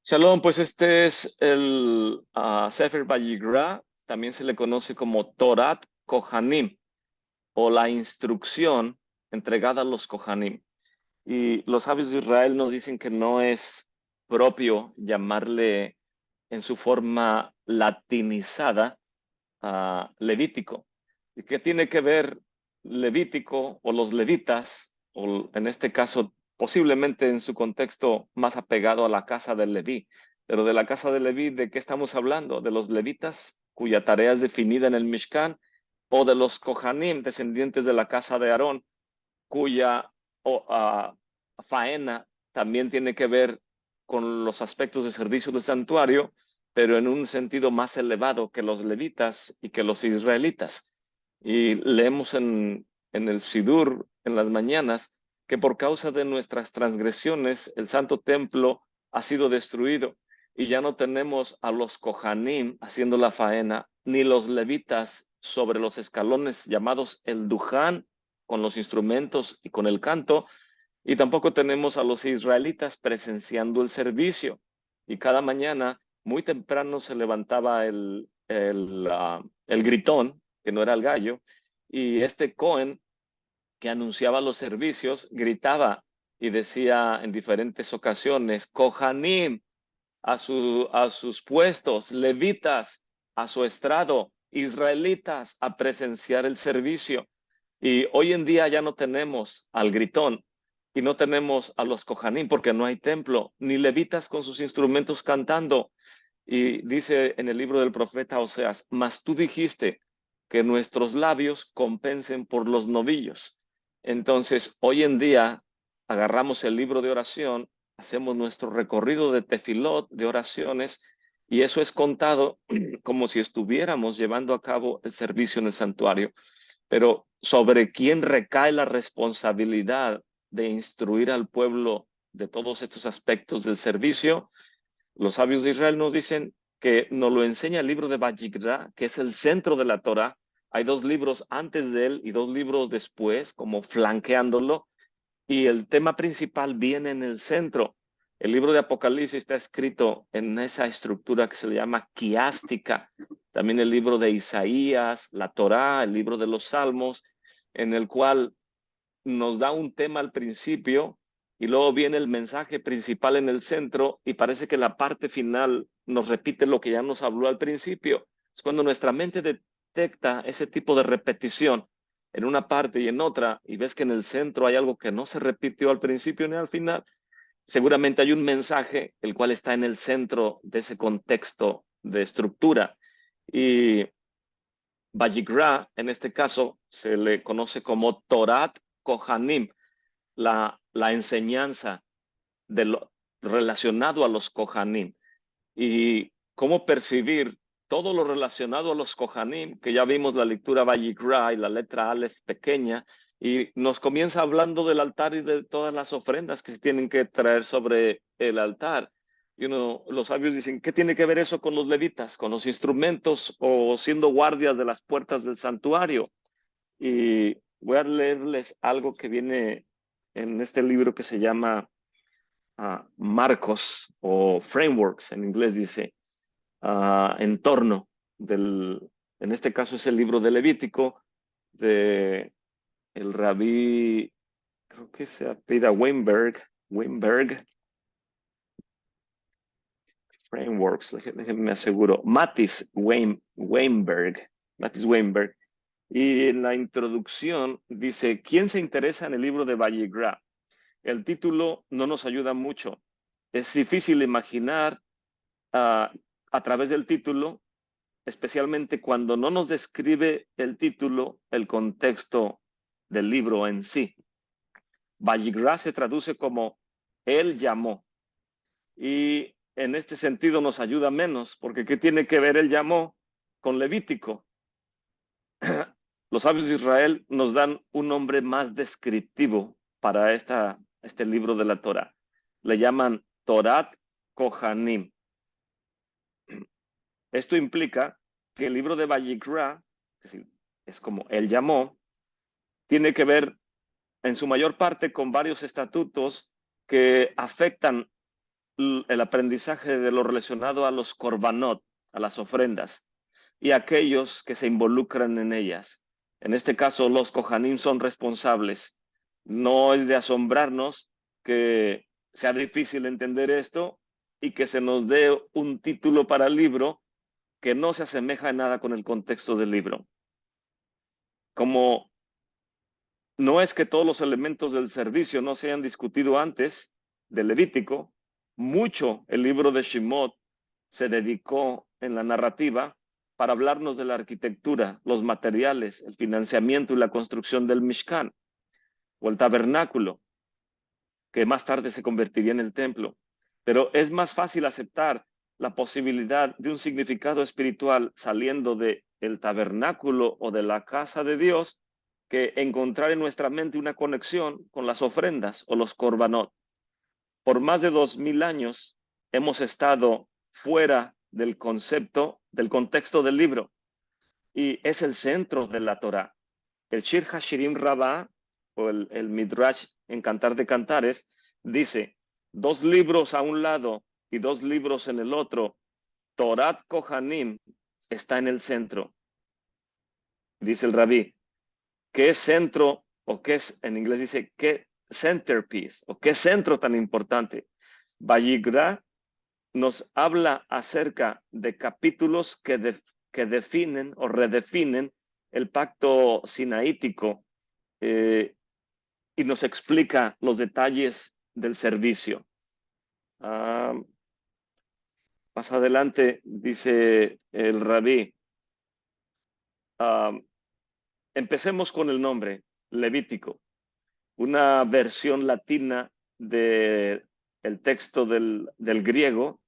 Shalom, pues este es el Sefer Vayigra, también se le conoce como Torat Kohanim o la instrucción entregada a los Kohanim. Y los sabios de Israel nos dicen que no es propio llamarle en su forma latinizada Levítico. ¿Y qué tiene que ver Levítico o los levitas, o en este caso posiblemente en su contexto más apegado a la casa de Leví? Pero de la casa de Leví, ¿de qué estamos hablando? ¿De los levitas cuya tarea es definida en el Mishkan o de los Kohanim, descendientes de la casa de Aarón, cuya faena también tiene que ver con los aspectos de servicio del santuario, pero en un sentido más elevado que los levitas y que los israelitas? Y leemos en el Sidur, en las mañanas, que por causa de nuestras transgresiones, el santo templo ha sido destruido y ya no tenemos a los Kohanim haciendo la faena, ni los levitas sobre los escalones llamados el Duján, con los instrumentos y con el canto, y tampoco tenemos a los israelitas presenciando el servicio. Y cada mañana, muy temprano, se levantaba el gritón, que no era el gallo, y este Cohen, que anunciaba los servicios, gritaba y decía en diferentes ocasiones, Kohanim, a sus puestos, levitas, a su estrado, israelitas, a presenciar el servicio. Y hoy en día ya no tenemos al gritón y no tenemos a los Kohanim porque no hay templo, ni levitas con sus instrumentos cantando. Y dice en el libro del profeta Oseas, mas tú dijiste que nuestros labios compensen por los novillos. Entonces, hoy en día agarramos el libro de oración, hacemos nuestro recorrido de tefilot, de oraciones, y eso es contado como si estuviéramos llevando a cabo el servicio en el santuario. Pero sobre quién recae la responsabilidad de instruir al pueblo de todos estos aspectos del servicio, los sabios de Israel nos dicen que nos lo enseña el libro de Vayigra, que es el centro de la Torah. Hay dos libros antes de él y dos libros después, como flanqueándolo, y el tema principal viene en el centro. El libro de Apocalipsis está escrito en esa estructura que se le llama quiástica. También el libro de Isaías, la Torá, el libro de los Salmos, en el cual nos da un tema al principio y luego viene el mensaje principal en el centro y parece que la parte final nos repite lo que ya nos habló al principio. Es cuando nuestra mente detecta ese tipo de repetición en una parte y en otra y ves que en el centro hay algo que no se repitió al principio ni al final. Seguramente hay un mensaje el cual está en el centro de ese contexto de estructura. Y Vayigra, en este caso, se le conoce como Torat Kohanim, la enseñanza de lo relacionado a los Kohanim y cómo percibir todo lo relacionado a los Kohanim, que ya vimos la lectura Vayikra y la letra Aleph pequeña, y nos comienza hablando del altar y de todas las ofrendas que se tienen que traer sobre el altar. Los sabios dicen, ¿qué tiene que ver eso con los levitas, con los instrumentos o siendo guardias de las puertas del santuario? Y voy a leerles algo que viene en este libro que se llama Marcos o Frameworks, en inglés dice, entorno del, en este caso es el libro de Levítico, de el rabí, creo que se apellida Weinberg, Frameworks, déjenme aseguro, Matis Weinberg. Y en la introducción dice, ¿quién se interesa en el libro de Vallegra? El título no nos ayuda mucho. Es difícil imaginar a través del título, especialmente cuando no nos describe el título, el contexto del libro en sí. Vallegra se traduce como Él llamó. Y en este sentido nos ayuda menos, porque ¿qué tiene que ver Él llamó con Levítico? Los sabios de Israel nos dan un nombre más descriptivo para este libro de la Torah. Le llaman Torat Kohanim. Esto implica que el libro de Vayikra, que es como él llamó, tiene que ver en su mayor parte con varios estatutos que afectan el aprendizaje de lo relacionado a los korbanot, a las ofrendas, y aquellos que se involucran en ellas. En este caso, los Kohanim son responsables. No es de asombrarnos que sea difícil entender esto y que se nos dé un título para el libro que no se asemeja en nada con el contexto del libro. Como no es que todos los elementos del servicio no se hayan discutido antes del Levítico, mucho el libro de Shemot se dedicó en la narrativa para hablarnos de la arquitectura, los materiales, el financiamiento y la construcción del Mishkan o el tabernáculo, que más tarde se convertiría en el templo. Pero es más fácil aceptar la posibilidad de un significado espiritual saliendo del tabernáculo o de la casa de Dios que encontrar en nuestra mente una conexión con las ofrendas o los korbanot. Por más de 2000 años hemos estado fuera del concepto, del contexto del libro, y es el centro de la Torah. El Shir Hashirim Rabbah, o el Midrash en Cantar de Cantares, dice, 2 libros a un lado y 2 libros en el otro, Torat Kohanim está en el centro. Dice el rabí, ¿qué centro o qué es, en inglés dice, qué centerpiece o qué centro tan importante? Vayigra nos habla acerca de capítulos que definen o redefinen el pacto sinaítico y nos explica los detalles del servicio. Más adelante dice el rabí, empecemos con el nombre, Levítico, una versión latina del texto del griego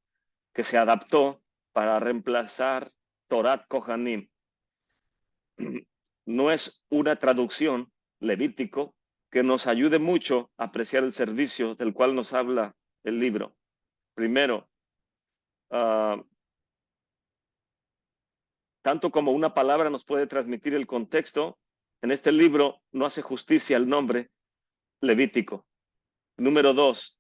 que se adaptó para reemplazar Torat Kohanim. No es una traducción, Levítico, que nos ayude mucho a apreciar el servicio del cual nos habla el libro. Primero, tanto como una palabra nos puede transmitir el contexto, en este libro no hace justicia al nombre Levítico. Número 2,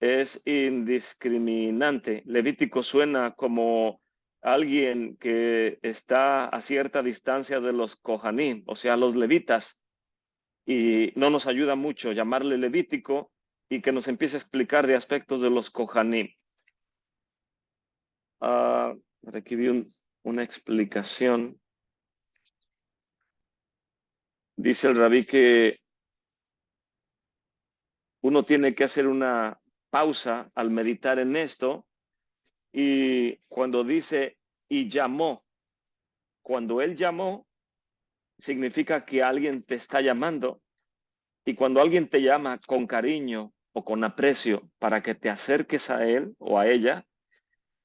es indiscriminante. Levítico suena como alguien que está a cierta distancia de los Kohanim, o sea, los levitas, y no nos ayuda mucho llamarle Levítico y que nos empiece a explicar de aspectos de los Kohanim. Aquí vi una explicación. Dice el rabí que uno tiene que hacer una pausa al meditar en esto y cuando dice y llamó, cuando él llamó, significa que alguien te está llamando y cuando alguien te llama con cariño o con aprecio para que te acerques a él o a ella,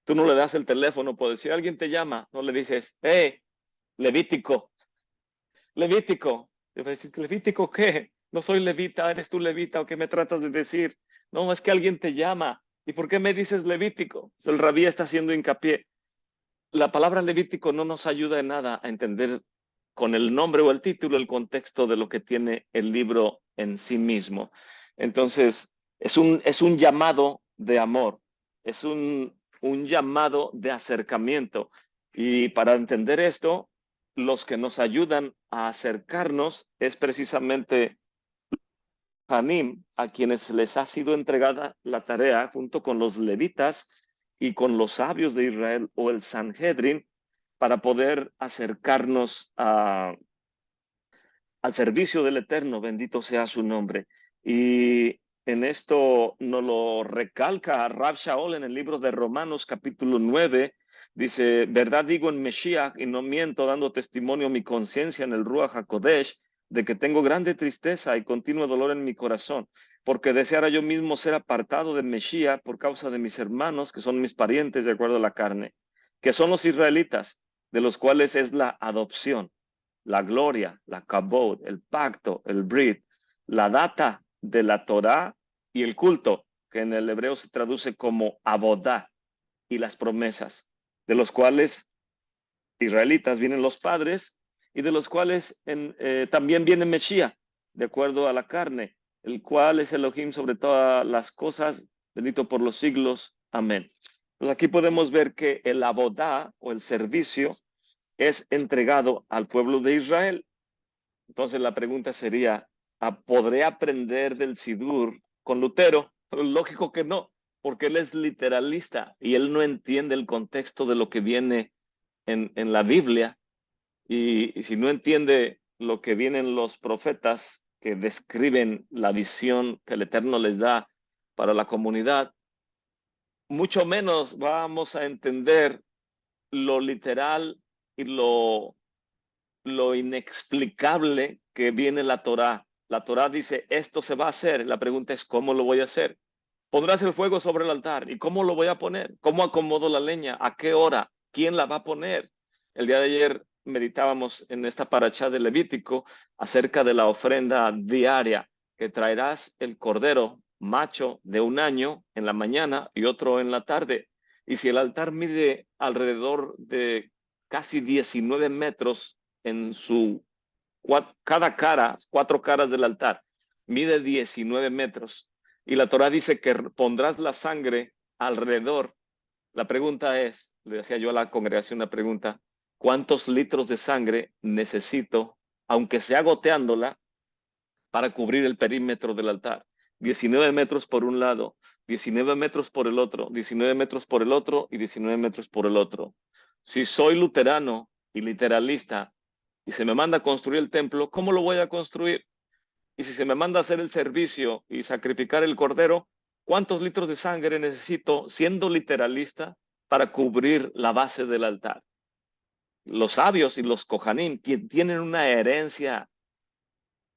tú no le das el teléfono por decir alguien te llama, no le dices, Levítico, Levítico. Le voy a decir, ¿Levítico qué? No soy levita, ¿eres tú levita o qué me tratas de decir? No, es que alguien te llama. ¿Y por qué me dices Levítico? El rabí está haciendo hincapié. La palabra Levítico no nos ayuda en nada a entender con el nombre o el título el contexto de lo que tiene el libro en sí mismo. Entonces, es un llamado de amor, es un llamado de acercamiento. Y para entender esto, los que nos ayudan a acercarnos es precisamente Hanim, a quienes les ha sido entregada la tarea junto con los levitas y con los sabios de Israel o el Sanhedrin para poder acercarnos al servicio del Eterno, bendito sea su nombre. Y en esto nos lo recalca Rab Shaul en el libro de Romanos capítulo 9, dice, verdad digo en Mesías y no miento, dando testimonio a mi conciencia en el Ruach HaKodesh, de que tengo grande tristeza y continuo dolor en mi corazón, porque deseara yo mismo ser apartado de Mesías por causa de mis hermanos, que son mis parientes de acuerdo a la carne, que son los israelitas, de los cuales es la adopción, la gloria, la kabod, el pacto, el brit, la data de la Torá y el culto, que en el hebreo se traduce como abodá, y las promesas, de los cuales israelitas vienen los padres y de los cuales también viene Mesías, de acuerdo a la carne, el cual es Elohim sobre todas las cosas bendito por los siglos. Amén. Pues aquí podemos ver que el abodá o el servicio es entregado al pueblo de Israel. Entonces la pregunta sería, ¿podré aprender del Sidur con Lutero? Lógico que no, porque él es literalista y él no entiende el contexto de lo que viene en la Biblia. Y si no entiende lo que vienen los profetas que describen la visión que el Eterno les da para la comunidad, mucho menos vamos a entender lo literal y lo inexplicable que viene la Torá. La Torá dice, esto se va a hacer. La pregunta es, ¿cómo lo voy a hacer? Pondrás el fuego sobre el altar. ¿Y cómo lo voy a poner? ¿Cómo acomodo la leña? ¿A qué hora? ¿Quién la va a poner? El día de ayer meditábamos en esta paracha de Levítico acerca de la ofrenda diaria, que traerás el cordero macho de 1 año en la mañana y otro en la tarde. Y si el altar mide alrededor de casi 19 metros en cada cara, 4 caras del altar, mide 19 metros. Y la Torah dice que pondrás la sangre alrededor. La pregunta es, le decía yo a la congregación una pregunta, ¿cuántos litros de sangre necesito, aunque sea goteándola, para cubrir el perímetro del altar? 19 metros por un lado, 19 metros por el otro, 19 metros por el otro y 19 metros por el otro. Si soy luterano y literalista y se me manda a construir el templo, ¿cómo lo voy a construir? Y si se me manda a hacer el servicio y sacrificar el cordero, ¿cuántos litros de sangre necesito, siendo literalista, para cubrir la base del altar? Los sabios y los kohanim, que tienen una herencia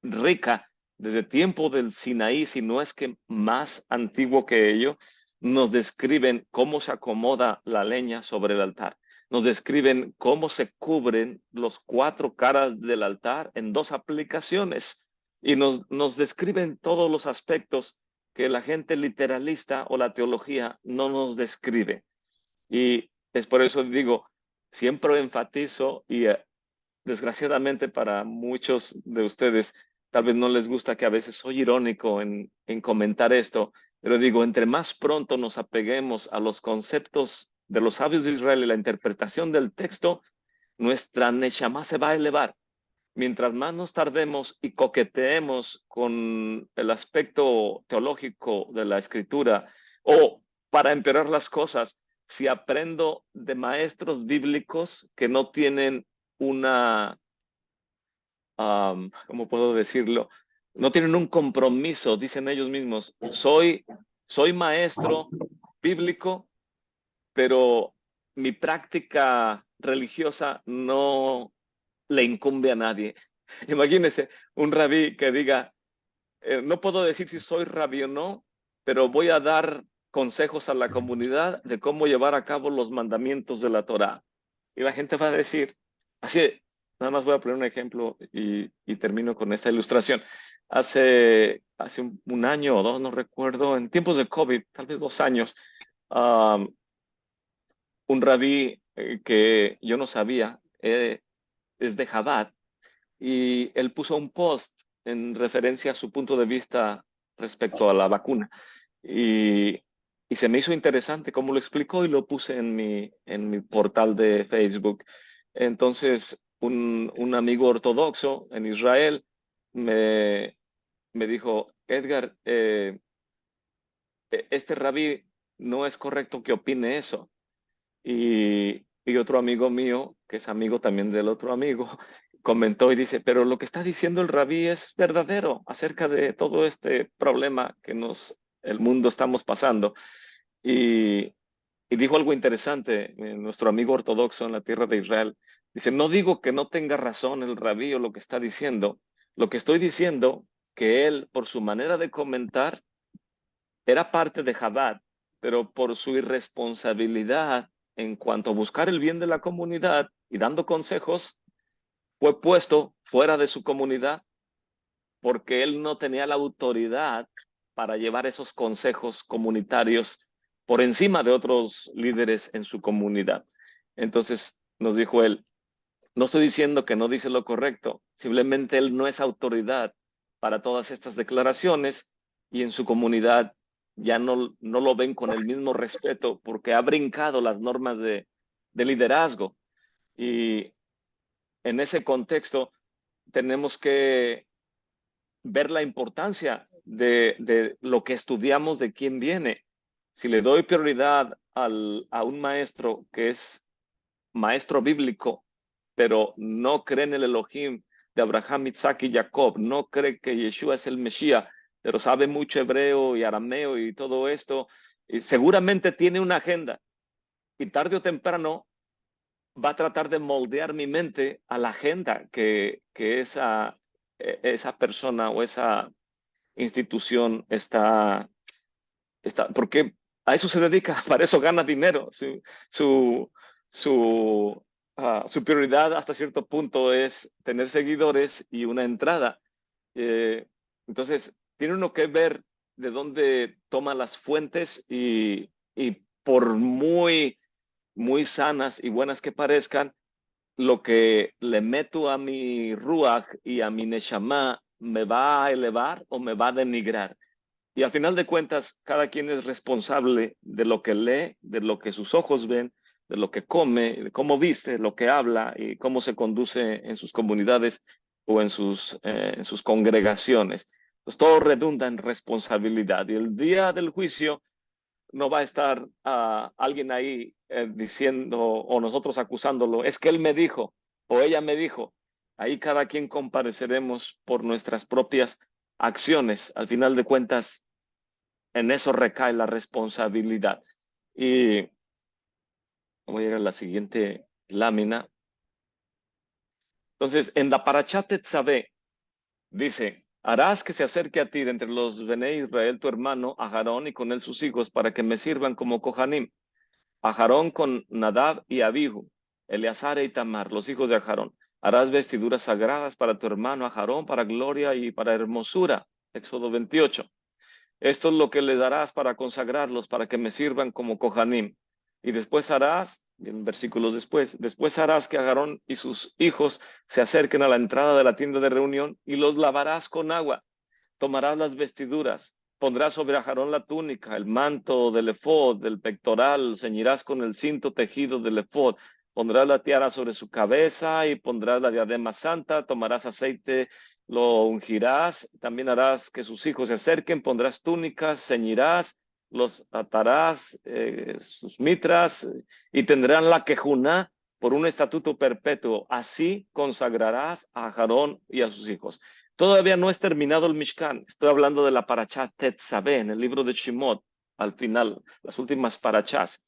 rica desde tiempo del Sinaí, si no es que más antiguo que ello, nos describen cómo se acomoda la leña sobre el altar. Nos describen cómo se cubren los 4 caras del altar en 2 aplicaciones y nos describen todos los aspectos que la gente literalista o la teología no nos describe. Y es por eso digo, siempre enfatizo y desgraciadamente para muchos de ustedes, tal vez no les gusta que a veces soy irónico en comentar esto, pero digo, entre más pronto nos apeguemos a los conceptos de los sabios de Israel y la interpretación del texto, nuestra neshama se va a elevar. Mientras más nos tardemos y coqueteemos con el aspecto teológico de la escritura, o para empeorar las cosas, si aprendo de maestros bíblicos que no tienen una, ¿cómo puedo decirlo? No tienen un compromiso, dicen ellos mismos. Soy maestro bíblico, pero mi práctica religiosa no le incumbe a nadie. Imagínense un rabí que diga, no puedo decir si soy rabí o no, pero voy a dar consejos a la comunidad de cómo llevar a cabo los mandamientos de la Torá. Y la gente va a decir, así, nada más voy a poner un ejemplo y termino con esta ilustración. Hace un año o dos, no recuerdo, en tiempos de COVID, tal vez 2 años, um, un rabí que yo no sabía, es de Chabad, y él puso un post en referencia a su punto de vista respecto a la vacuna. Y, y se me hizo interesante cómo lo explicó y lo puse en mi portal de Facebook. Entonces, un amigo ortodoxo en Israel me dijo, Edgar, este rabí no es correcto que opine eso. Y otro amigo mío, que es amigo también del otro amigo, comentó y dice, pero lo que está diciendo el rabí es verdadero acerca de todo este problema que el mundo estamos pasando. Y, y dijo algo interesante, nuestro amigo ortodoxo en la tierra de Israel. Dice, no digo que no tenga razón el rabí o lo que está diciendo. Lo que estoy diciendo, que él, por su manera de comentar, era parte de Chabad, pero por su irresponsabilidad en cuanto a buscar el bien de la comunidad y dando consejos, fue puesto fuera de su comunidad porque él no tenía la autoridad para llevar esos consejos comunitarios por encima de otros líderes en su comunidad. Entonces nos dijo él, no estoy diciendo que no dice lo correcto, simplemente él no es autoridad para todas estas declaraciones y en su comunidad ya no lo ven con el mismo respeto porque ha brincado las normas de liderazgo. Y en ese contexto tenemos que ver la importancia de lo que estudiamos, de quién viene. Si le doy prioridad a un maestro que es maestro bíblico, pero no cree en el Elohim de Abraham, Isaac y Jacob, no cree que Yeshua es el Mesías, pero sabe mucho hebreo y arameo y todo esto, y seguramente tiene una agenda y tarde o temprano va a tratar de moldear mi mente a la agenda que esa persona o esa institución porque a eso se dedica, para eso gana dinero. Su, su prioridad hasta cierto punto es tener seguidores y una entrada. Eh, entonces, tiene uno que ver de dónde toma las fuentes y por muy sanas y buenas que parezcan, lo que le meto a mi ruach y a mi neshama me va a elevar o me va a denigrar. Y al final de cuentas, cada quien es responsable de lo que lee, de lo que sus ojos ven, de lo que come, de cómo viste, lo que habla y cómo se conduce en sus comunidades o en sus congregaciones. Pues todo redunda en responsabilidad. Y el día del juicio no va a estar alguien ahí diciendo o nosotros acusándolo. Es que él me dijo o ella me dijo. Ahí cada quien compareceremos por nuestras propias acciones. Al final de cuentas, en eso recae la responsabilidad. Y voy a ir a la siguiente lámina. Entonces, en la Parashat Tetzaveh dice, harás que se acerque a ti de entre los Bene Israel tu hermano, a Aarón y con él sus hijos, para que me sirvan como Kohanim. A Aarón con Nadab y Abihu, Eleazar y Tamar, los hijos de Aarón. Harás vestiduras sagradas para tu hermano Aarón, para gloria y para hermosura. Éxodo 28. Esto es lo que les darás para consagrarlos, para que me sirvan como Kohanim. Y después harás, en versículos después harás que Aarón y sus hijos se acerquen a la entrada de la tienda de reunión y los lavarás con agua. Tomarás las vestiduras, pondrás sobre Aarón la túnica, el manto del efod, del pectoral, ceñirás con el cinto tejido del efod, pondrás la tiara sobre su cabeza y pondrás la diadema santa, tomarás aceite, lo ungirás, también harás que sus hijos se acerquen, pondrás túnicas, ceñirás, los atarás, sus mitras, y tendrán la quejuná por un estatuto perpetuo. Así consagrarás a Aarón y a sus hijos. Todavía no es terminado el Mishkan. Estoy hablando de la Parashat Tetzaveh, en el libro de Shemot, al final, las últimas parachás.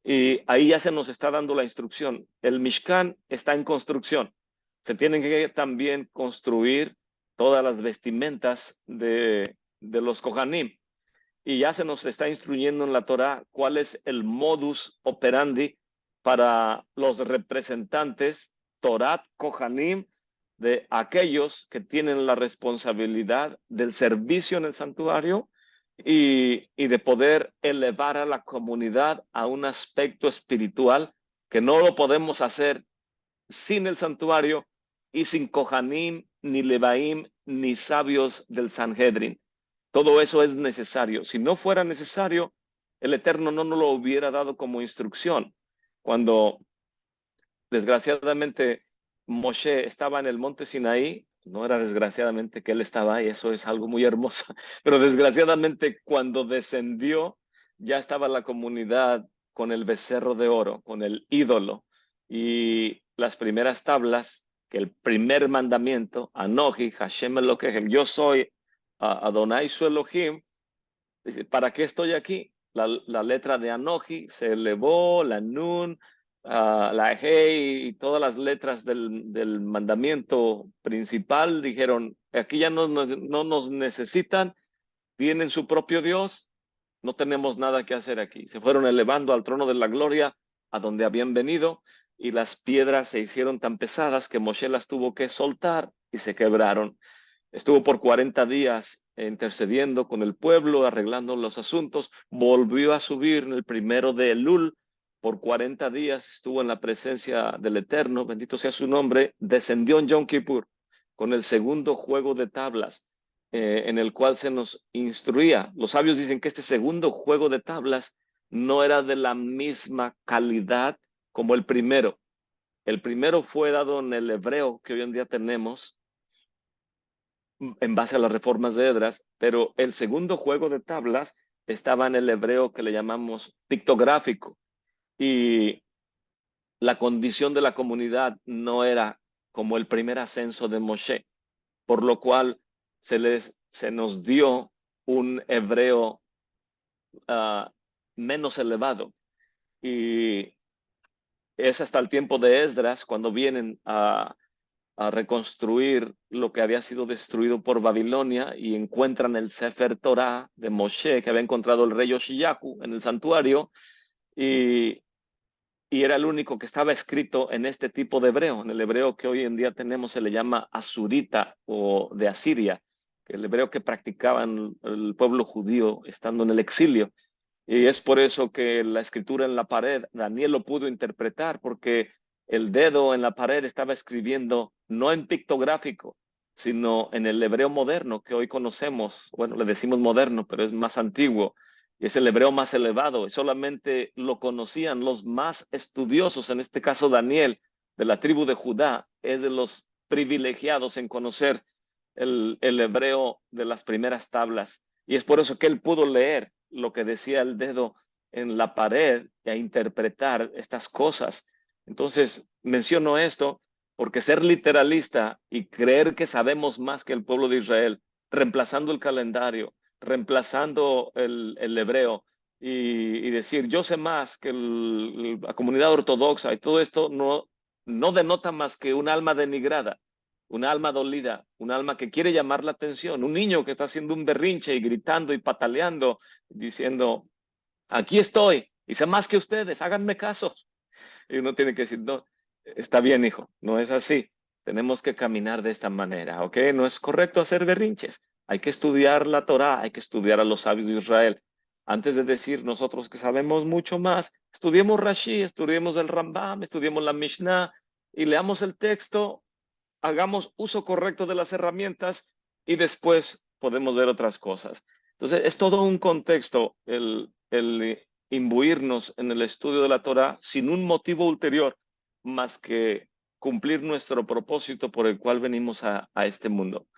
Y ahí ya se nos está dando la instrucción. El Mishkan está en construcción. Se tienen que también construir todas las vestimentas de los Kohanim. Y ya se nos está instruyendo en la Torah cuál es el modus operandi para los representantes Torat Kohanim de aquellos que tienen la responsabilidad del servicio en el santuario y de poder elevar a la comunidad a un aspecto espiritual que no lo podemos hacer sin el santuario y sin Kohanim, ni Levaim, ni sabios del Sanhedrin. Todo eso es necesario. Si no fuera necesario, el Eterno no nos lo hubiera dado como instrucción. Cuando desgraciadamente Moshe estaba en el monte Sinaí, no era desgraciadamente que él estaba ahí, eso es algo muy hermoso, pero desgraciadamente cuando descendió ya estaba la comunidad con el becerro de oro, con el ídolo y las primeras tablas, que el primer mandamiento, Anoji, Hashem Elohim, yo soy Adonai su Elohim. Dice, ¿para qué estoy aquí? La letra de Anoji se elevó, la Nun, la Hei y todas las letras del mandamiento principal dijeron, aquí ya no nos necesitan, tienen su propio Dios, no tenemos nada que hacer aquí. Se fueron elevando al trono de la gloria a donde habían venido y las piedras se hicieron tan pesadas que Moshe las tuvo que soltar y se quebraron. Estuvo por 40 días intercediendo con el pueblo, arreglando los asuntos. Volvió a subir en el primero de Elul. Por 40 días estuvo en la presencia del Eterno, bendito sea su nombre. Descendió en Yom Kippur con el segundo juego de tablas. en el cual se nos instruía. Los sabios dicen que este segundo juego de tablas no era de la misma calidad como el primero. El primero fue dado en el hebreo que hoy en día tenemos en base a las reformas de Edras, pero el segundo juego de tablas estaba en el hebreo que le llamamos pictográfico, y la condición de la comunidad no era como el primer ascenso de Moshe, por lo cual se nos dio un hebreo menos elevado. Y es hasta el tiempo de Esdras cuando vienen a reconstruir lo que había sido destruido por Babilonia y encuentran el Sefer Torah de Moshe que había encontrado el rey Yoshiyahu en el santuario, y, y era el único que estaba escrito en este tipo de hebreo. En el hebreo que hoy en día tenemos se le llama asurita o de Asiria, que el hebreo que practicaban el pueblo judío estando en el exilio. Y es por eso que la escritura en la pared, Daniel lo pudo interpretar, porque el dedo en la pared estaba escribiendo no en pictográfico, sino en el hebreo moderno que hoy conocemos. Bueno, le decimos moderno, pero es más antiguo. Y es el hebreo más elevado. Y solamente lo conocían los más estudiosos, en este caso Daniel, de la tribu de Judá, es de los privilegiados en conocer el hebreo de las primeras tablas. Y es por eso que él pudo leer lo que decía el dedo en la pared e interpretar estas cosas. Entonces, menciono esto porque ser literalista y creer que sabemos más que el pueblo de Israel, reemplazando el calendario, reemplazando el hebreo y decir yo sé más que la comunidad ortodoxa y todo esto no denota más que un alma denigrada, un alma dolida, un alma que quiere llamar la atención, un niño que está haciendo un berrinche y gritando y pataleando, diciendo, aquí estoy, y sé más que ustedes, háganme caso. Y uno tiene que decir, no, está bien, hijo, no es así. Tenemos que caminar de esta manera, ¿ok? No es correcto hacer berrinches. Hay que estudiar la Torá, hay que estudiar a los sabios de Israel. Antes de decir nosotros que sabemos mucho más, estudiemos Rashi, estudiemos el Rambam, estudiemos la Mishnah y leamos el texto, hagamos uso correcto de las herramientas y después podemos ver otras cosas. Entonces, es todo un contexto el imbuirnos en el estudio de la Torah sin un motivo ulterior más que cumplir nuestro propósito por el cual venimos a este mundo.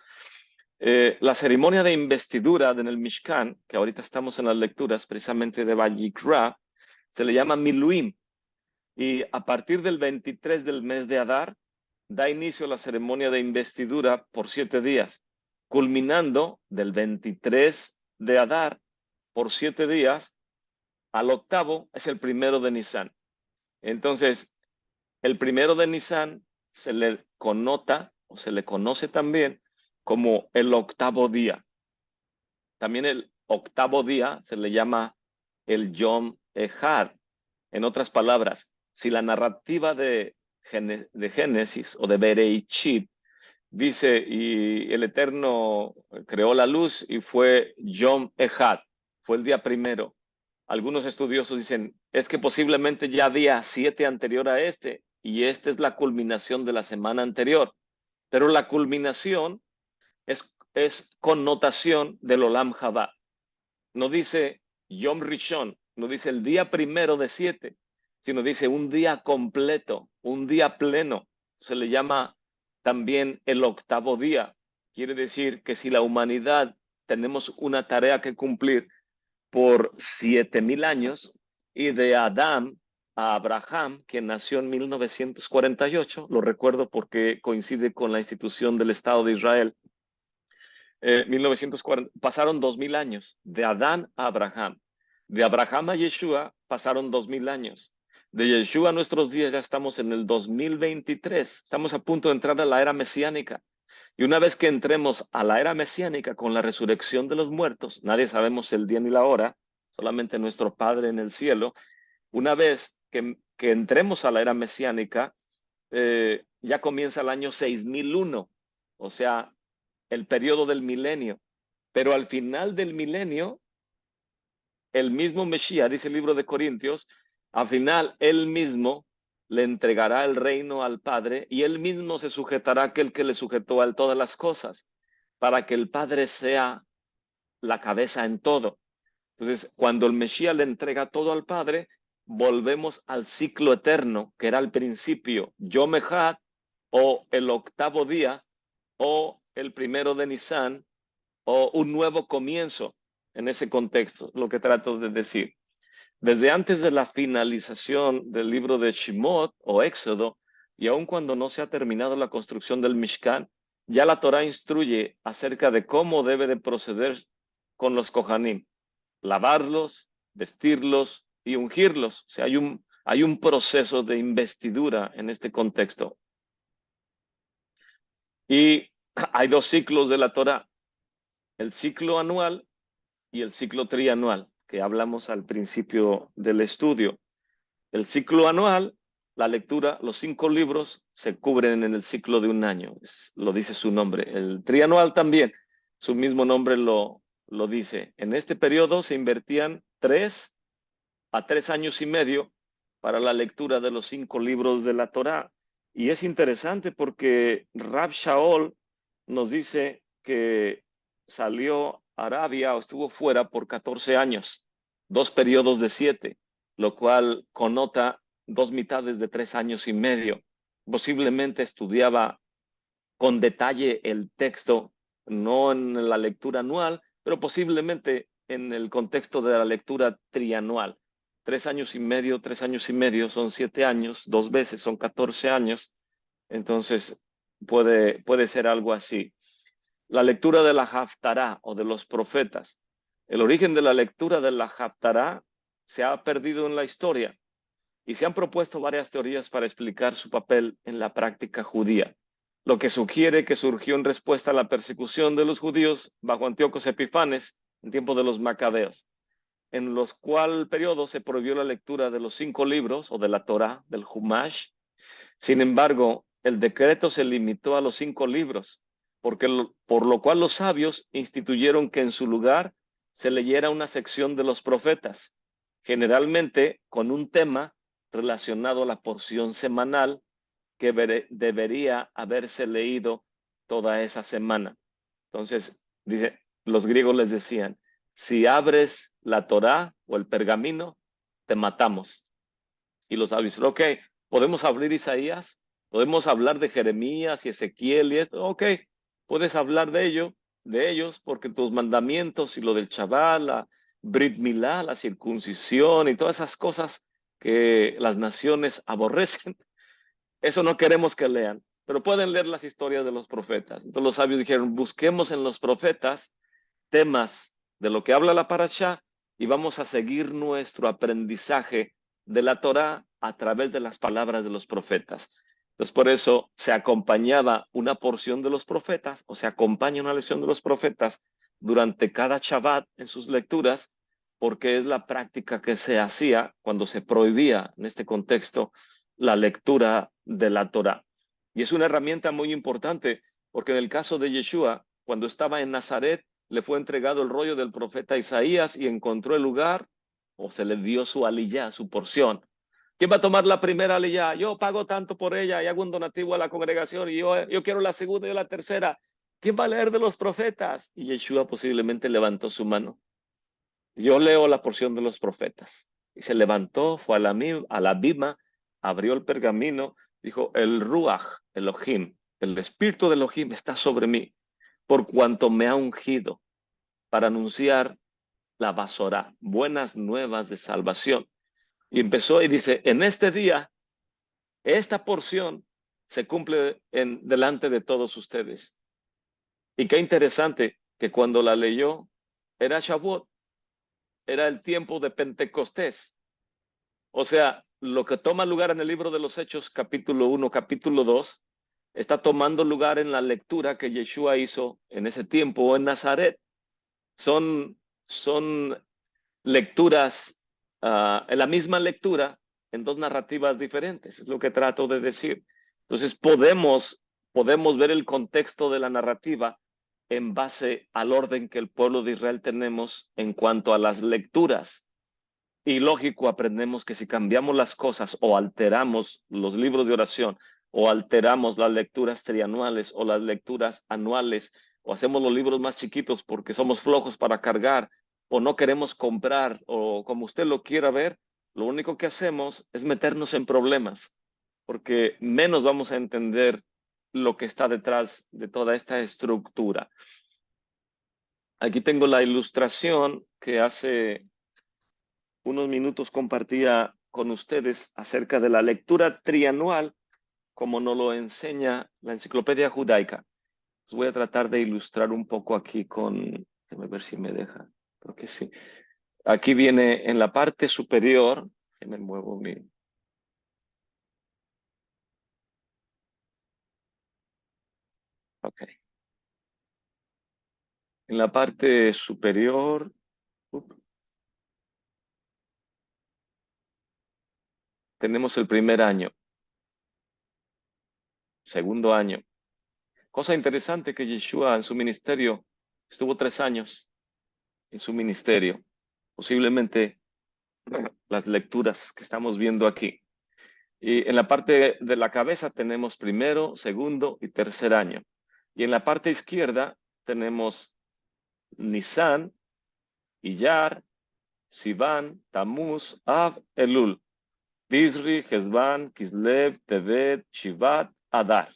La ceremonia de investidura en el Mishkan, que ahorita estamos en las lecturas precisamente de Vayikra, se le llama Miluim, y a partir del 23 del mes de Adar da inicio a la ceremonia de investidura por 7 días, culminando del 23 de Adar por 7 días al octavo es el primero de Nisan. Entonces, el primero de Nisan se le connota o se le conoce también como el octavo día. También el octavo día se le llama el Yom Echad. En otras palabras, si la narrativa de Génesis o de Bereshit dice, y el Eterno creó la luz y fue Yom Echad, fue el día primero. Algunos estudiosos dicen, es que posiblemente ya había 7 anterior a este, y esta es la culminación de la semana anterior. Pero la culminación es connotación del Olam Haba. No dice Yom Rishon, no dice el día primero de 7, sino dice un día completo, un día pleno. Se le llama también el octavo día. Quiere decir que si la humanidad tenemos una tarea que cumplir por 7,000 años, y de Adán a Abraham, que nació en 1948, lo recuerdo porque coincide con la institución del Estado de Israel, 1940, pasaron 2,000 años, de Adán a Abraham. De Abraham a Yeshua pasaron 2,000 años. De Yeshua a nuestros días ya estamos en el 2023. Estamos a punto de entrar a la era mesiánica. Y una vez que entremos a la era mesiánica con la resurrección de los muertos, nadie sabemos el día ni la hora, solamente nuestro Padre en el cielo. Una vez que entremos a la era mesiánica, ya comienza el año 6001, o sea, el periodo del milenio. Pero al final del milenio, el mismo Mesías, dice el libro de Corintios, al final él mismo le entregará el reino al Padre y él mismo se sujetará a aquel que le sujetó a él todas las cosas. para que el Padre sea la cabeza en todo. Entonces, cuando el Mesías le entrega todo al Padre, volvemos al ciclo eterno, que era al principio, Yom Echad, o el octavo día, o el primero de Nisan, o un nuevo comienzo en ese contexto, lo que trato de decir. Desde antes de la finalización del libro de Shemot o Éxodo, y aun cuando no se ha terminado la construcción del Mishkan, ya la Torá instruye acerca de cómo debe de proceder con los Kohanim, lavarlos, vestirlos y ungirlos. O sea, hay un proceso de investidura en este contexto. Y hay dos ciclos de la Torá, el ciclo anual y el ciclo trianual, que hablamos al principio del estudio. El ciclo anual, la lectura, los 5 libros se cubren en el ciclo de un año, lo dice su nombre. El trianual también, su mismo nombre lo dice. En este periodo se invertían 3 a 3 años y medio para la lectura de los 5 libros de la Torá. Y es interesante porque Rab Shaol nos dice que salió a Arabia o estuvo fuera por 14 años, 2 periodos de 7, lo cual connota 2 mitades de 3 años y medio. Posiblemente estudiaba con detalle el texto, no en la lectura anual, pero posiblemente en el contexto de la lectura trianual. 3 años y medio son 7 años, 2 veces son 14 años, entonces puede ser algo así. La lectura de la Haftará o de los profetas. El origen de la lectura de la Haftará se ha perdido en la historia y se han propuesto varias teorías para explicar su papel en la práctica judía, lo que sugiere que surgió en respuesta a la persecución de los judíos bajo Antíoco Epifanes en tiempo de los macabeos, en los cual periodo se prohibió la lectura de los 5 libros o de la Torá, del Humash. Sin embargo, el decreto se limitó a los 5 libros, por lo cual los sabios instituyeron que en su lugar se leyera una sección de los profetas, generalmente con un tema relacionado a la porción semanal que debería haberse leído toda esa semana. Entonces, dice, los griegos les decían, si abres la Torá o el pergamino, te matamos. Y los sabios, ok, podemos abrir Isaías, podemos hablar de Jeremías y Ezequiel y esto, ok, puedes hablar de ellos, porque tus mandamientos y lo del Shabbat, la Brit Milá, la circuncisión y todas esas cosas que las naciones aborrecen, eso no queremos que lean, pero pueden leer las historias de los profetas. Entonces los sabios dijeron, busquemos en los profetas temas de lo que habla la parashá y vamos a seguir nuestro aprendizaje de la Torá a través de las palabras de los profetas. Entonces por eso se acompañaba una porción de los profetas o se acompaña una lección de los profetas durante cada Shabbat en sus lecturas, porque es la práctica que se hacía cuando se prohibía en este contexto la lectura de la Torá. Y es una herramienta muy importante porque en el caso de Yeshua, cuando estaba en Nazaret, le fue entregado el rollo del profeta Isaías y encontró el lugar o se le dio su aliyá, su porción. ¿Quién va a tomar la primera aliyá? Yo pago tanto por ella y hago un donativo a la congregación y yo quiero la segunda y la tercera. ¿Quién va a leer de los profetas? Y Yeshua posiblemente levantó su mano. Yo leo la porción de los profetas. Y se levantó, fue a la bima, abrió el pergamino, dijo, el Ruach Elohim, el espíritu de Elohim está sobre mí, por cuanto me ha ungido para anunciar la Basorá, buenas nuevas de salvación. Y empezó y dice, en este día, esta porción se cumple delante de todos ustedes. Y qué interesante que cuando la leyó, era Shavuot, era el tiempo de Pentecostés. O sea, lo que toma lugar en el libro de los Hechos, capítulo 1, capítulo 2, está tomando lugar en la lectura que Yeshua hizo en ese tiempo en Nazaret. Son lecturas, en la misma lectura, en 2 narrativas diferentes, es lo que trato de decir. Entonces podemos ver el contexto de la narrativa en base al orden que el pueblo de Israel tenemos en cuanto a las lecturas. Y lógico, aprendemos que si cambiamos las cosas o alteramos los libros de oración o alteramos las lecturas trianuales o las lecturas anuales o hacemos los libros más chiquitos porque somos flojos para cargar, o no queremos comprar, o como usted lo quiera ver, lo único que hacemos es meternos en problemas, porque menos vamos a entender lo que está detrás de toda esta estructura. Aquí tengo la ilustración que hace unos minutos compartía con ustedes acerca de la lectura trianual, como nos lo enseña la Enciclopedia Judaica. Les voy a tratar de ilustrar un poco aquí con, déjame ver si me deja, creo que sí. Aquí viene en la parte superior, que me muevo mi... Ok. En la parte superior, tenemos el primer año, segundo año. Cosa interesante que Yeshua en su ministerio estuvo 3 años en su ministerio. Posiblemente las lecturas que estamos viendo aquí. Y en la parte de la cabeza tenemos primero, segundo y tercer año. Y en la parte izquierda tenemos Nisan, Iyar, Sivan, Tamuz, Av, Elul, Tisri, Hezvan, Kislev, Tevet, Shivat, Adar.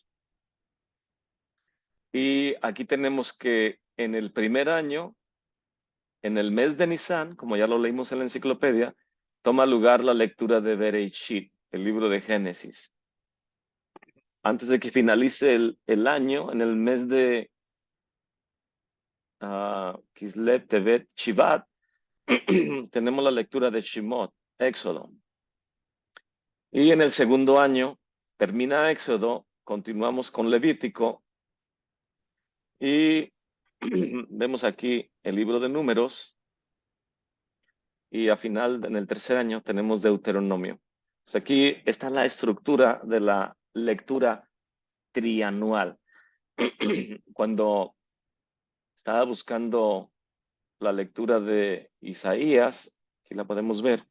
Y aquí tenemos que en el primer año, en el mes de Nisan, como ya lo leímos en la enciclopedia, toma lugar la lectura de Bereshit, el libro de Génesis. Antes de que finalice el año, en el mes de Kislev, Tevet, Shivat, tenemos la lectura de Shemot, Éxodo. Y en el segundo año termina Éxodo, continuamos con Levítico y vemos aquí el libro de Números y al final, en el tercer año, tenemos Deuteronomio. Pues aquí está la estructura de la lectura trianual. Cuando estaba buscando la lectura de Isaías, aquí la podemos ver,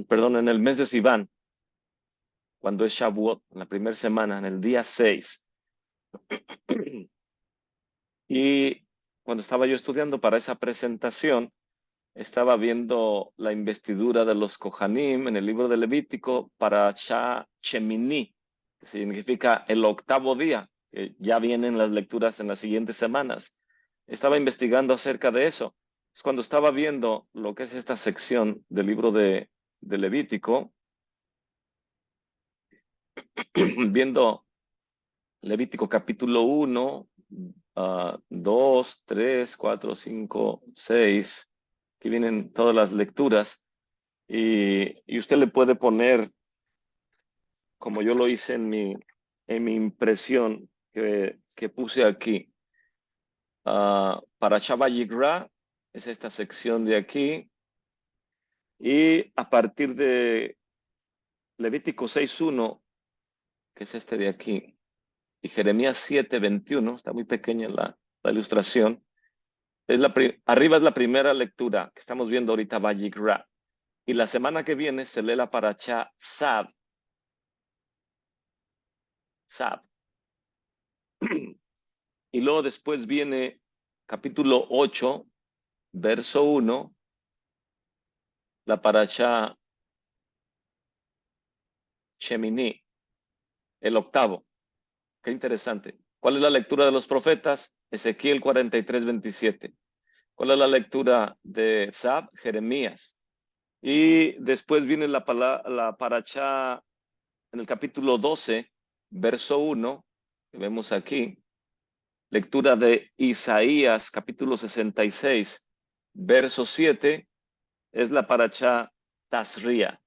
perdón, en el mes de Sivan, cuando es Shavuot, en la primera semana, en el día 6. Y cuando estaba yo estudiando para esa presentación, estaba viendo la investidura de los Kohanim en el libro de Levítico para Shemini, que significa el octavo día, que ya vienen las lecturas en las siguientes semanas. Estaba investigando acerca de eso. Es cuando estaba viendo lo que es esta sección del libro de Levítico, viendo Levítico capítulo 1, 2, 3, 4, 5, 6, que vienen todas las lecturas, y usted le puede poner, como yo lo hice en mi impresión que puse aquí, para Shabbat Yigra, es esta sección de aquí, y a partir de Levítico 6.1, que es este de aquí, y Jeremías 7.21, está muy pequeña la ilustración, arriba es la primera lectura que estamos viendo ahorita, Vayikra. Y la semana que viene se lee la paracha Sab. Sab. Y luego después viene capítulo 8, verso 1, la paracha Shemini, el octavo. Qué interesante. ¿Cuál es la lectura de los profetas? Ezequiel 43:27. ¿Cuál es la lectura de Sab? Jeremías. Y después viene la paracha en el capítulo 12, verso 1, que vemos aquí. Lectura de Isaías, capítulo 66, verso 7, es la paracha Tazria.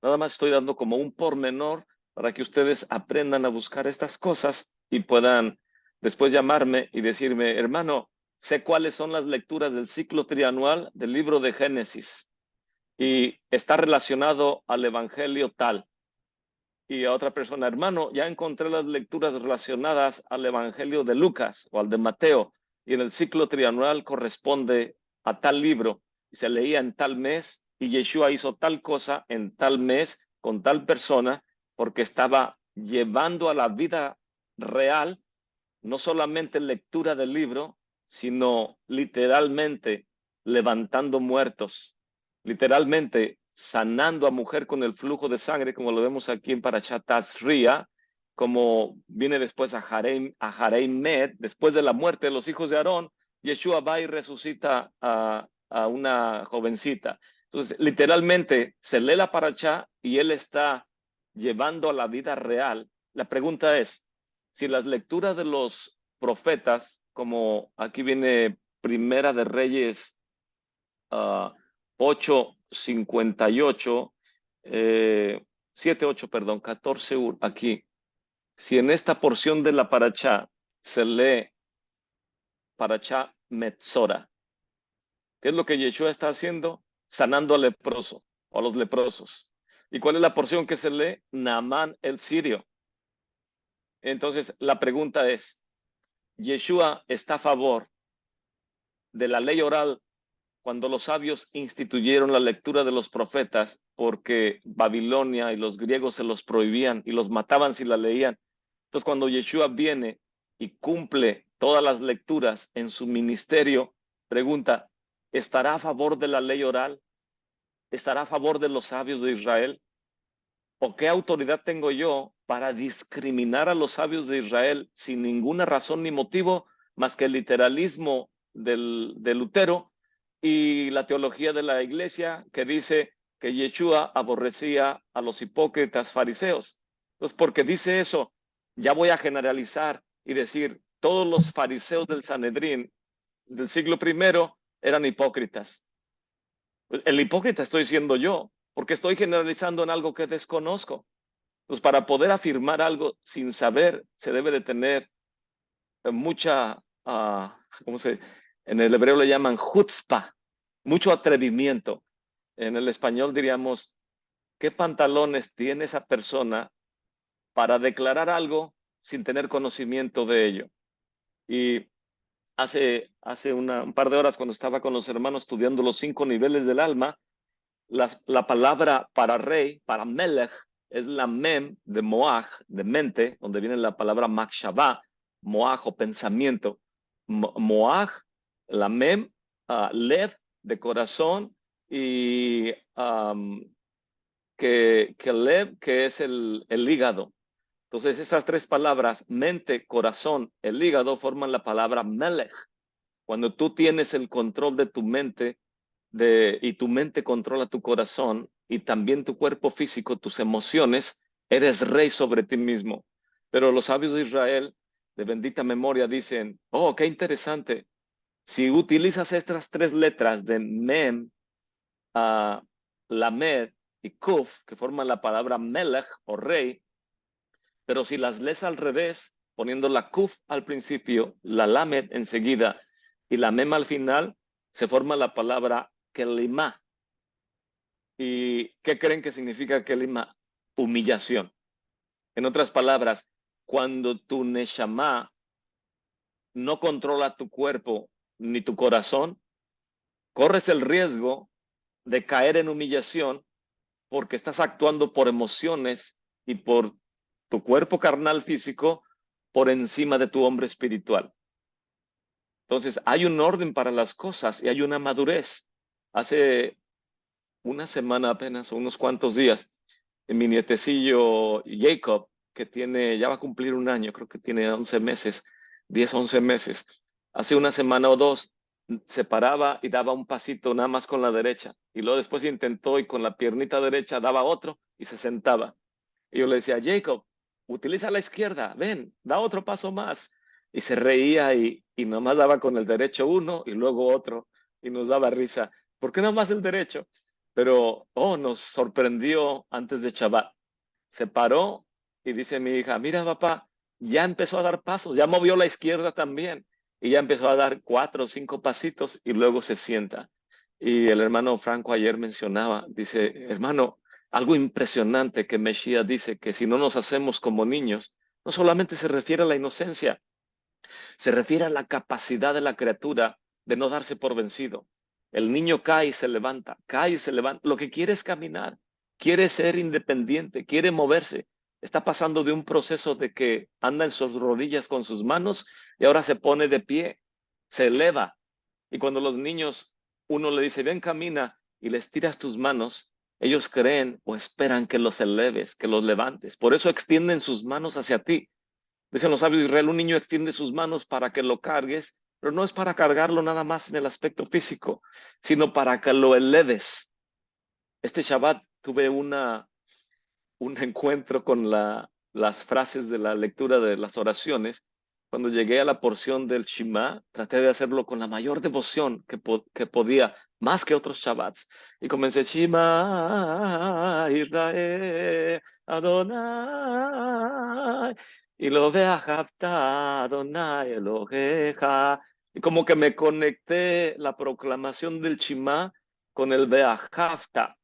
Nada más estoy dando como un pormenor para que ustedes aprendan a buscar estas cosas y puedan después llamarme y decirme, hermano, sé cuáles son las lecturas del ciclo trianual del libro de Génesis y está relacionado al evangelio tal. Y a otra persona, hermano, ya encontré las lecturas relacionadas al evangelio de Lucas o al de Mateo y en el ciclo trianual corresponde a tal libro y se leía en tal mes y Yeshua hizo tal cosa en tal mes con tal persona porque estaba llevando a la vida real, no solamente lectura del libro, sino literalmente levantando muertos, literalmente sanando a mujer con el flujo de sangre, como lo vemos aquí en Parashat Tazria, como viene después a Jarei Med, después de la muerte de los hijos de Aarón, Yeshua va y resucita a una jovencita. Entonces, literalmente se lee la Parashá y él está llevando a la vida real. La pregunta es, si las lecturas de los profetas, como aquí viene Primera de Reyes 8:58, 7:8, perdón, 14, aquí, si en esta porción de la Parashá se lee Parashá Metzora, ¿qué es lo que Yeshua está haciendo? Sanando al leproso o a los leprosos. ¿Y cuál es la porción que se lee? Naamán el sirio. Entonces, la pregunta es, ¿Yeshua está a favor de la ley oral cuando los sabios instituyeron la lectura de los profetas porque Babilonia y los griegos se los prohibían y los mataban si la leían? Entonces, cuando Yeshua viene y cumple todas las lecturas en su ministerio, pregunta, ¿estará a favor de la ley oral? ¿Estará a favor de los sabios de Israel? ¿O qué autoridad tengo yo para discriminar a los sabios de Israel sin ninguna razón ni motivo más que el literalismo de Lutero y la teología de la iglesia que dice que Yeshua aborrecía a los hipócritas fariseos? Entonces, porque dice eso, ya voy a generalizar y decir, todos los fariseos del Sanedrín del siglo primero eran hipócritas. El hipócrita estoy siendo yo, porque estoy generalizando en algo que desconozco. Pues para poder afirmar algo sin saber, se debe de tener mucha, ¿cómo se? En el hebreo le llaman chutzpah, mucho atrevimiento. En el español diríamos, ¿qué pantalones tiene esa persona para declarar algo sin tener conocimiento de ello? Y hace un par de horas, cuando estaba con los hermanos estudiando los 5 niveles del alma, la palabra para rey, para melech, es la mem de moaj, de mente, donde viene la palabra makshavá, moaj o pensamiento. Moaj, la mem, lev, de corazón, y que lev, que es el hígado. Entonces, estas tres palabras, mente, corazón, el hígado, forman la palabra melech. Cuando tú tienes el control de tu mente, y tu mente controla tu corazón y también tu cuerpo físico, tus emociones, eres rey sobre ti mismo. Pero los sabios de Israel, de bendita memoria, dicen, oh, qué interesante. Si utilizas estas tres letras de Mem, Lamed y Kuf, que forman la palabra Melech o rey, pero si las lees al revés, poniendo la Kuf al principio, la Lamed enseguida y la Mem al final, se forma la palabra Kelimá. ¿Y qué creen que significa Kelima? Humillación. En otras palabras, cuando tu Neshama no controla tu cuerpo ni tu corazón, corres el riesgo de caer en humillación porque estás actuando por emociones y por tu cuerpo carnal físico por encima de tu hombre espiritual. Entonces, hay un orden para las cosas y hay una madurez. Hace una semana apenas, o unos cuantos días, mi nietecillo Jacob, que ya va a cumplir un año, creo que tiene 11 meses, 10, 11 meses. Hace una semana o dos se paraba y daba un pasito nada más con la derecha. Y luego después intentó y con la piernita derecha daba otro y se sentaba. Y yo le decía, Jacob, utiliza la izquierda, ven, da otro paso más. Y se reía y nomás daba con el derecho uno y luego otro. Y nos daba risa. ¿Por qué nomás el derecho? Pero, nos sorprendió antes de Shabbat. Se paró y dice mi hija, mira papá, ya empezó a dar pasos, ya movió la izquierda también. Y ya empezó a dar 4 o 5 pasitos y luego se sienta. Y el hermano Franco ayer mencionaba, dice, hermano, algo impresionante que Mesías dice que si no nos hacemos como niños, no solamente se refiere a la inocencia, se refiere a la capacidad de la criatura de no darse por vencido. El niño cae y se levanta, cae y se levanta. Lo que quiere es caminar, quiere ser independiente, quiere moverse. está pasando de un proceso de que anda en sus rodillas con sus manos y ahora se pone de pie, se eleva. Y cuando los niños, uno le dice, ven, camina, y les tiras tus manos, ellos creen o esperan que los eleves, que los levantes. Por eso extienden sus manos hacia ti. Dicen los sabios de Israel, un niño extiende sus manos para que lo cargues, pero no es para cargarlo nada más en el aspecto físico, sino para que lo eleves. Este Shabbat tuve un encuentro con las frases de la lectura de las oraciones. Cuando llegué a la porción del Shema, traté de hacerlo con la mayor devoción que podía, más que otros Shabbats. Y comencé, Shema Israel Adonai, y lo vea Adonai Eloheja. Y como que me conecté la proclamación del Shema con el Beahafta,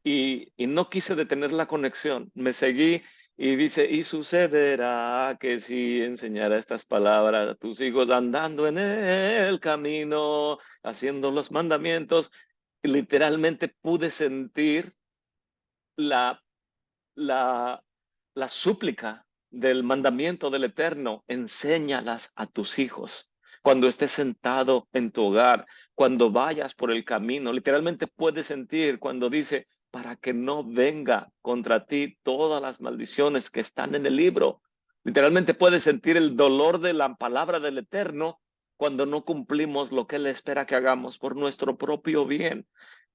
y no quise detener la conexión. Me seguí y dice, y sucederá que si enseñara estas palabras a tus hijos andando en el camino, haciendo los mandamientos, literalmente pude sentir la, la, la súplica del mandamiento del Eterno, enséñalas a tus hijos. Cuando estés sentado en tu hogar, cuando vayas por el camino, literalmente puedes sentir cuando dice, para que no venga contra ti todas las maldiciones que están en el libro. Literalmente puedes sentir el dolor de la palabra del Eterno cuando no cumplimos lo que Él espera que hagamos por nuestro propio bien.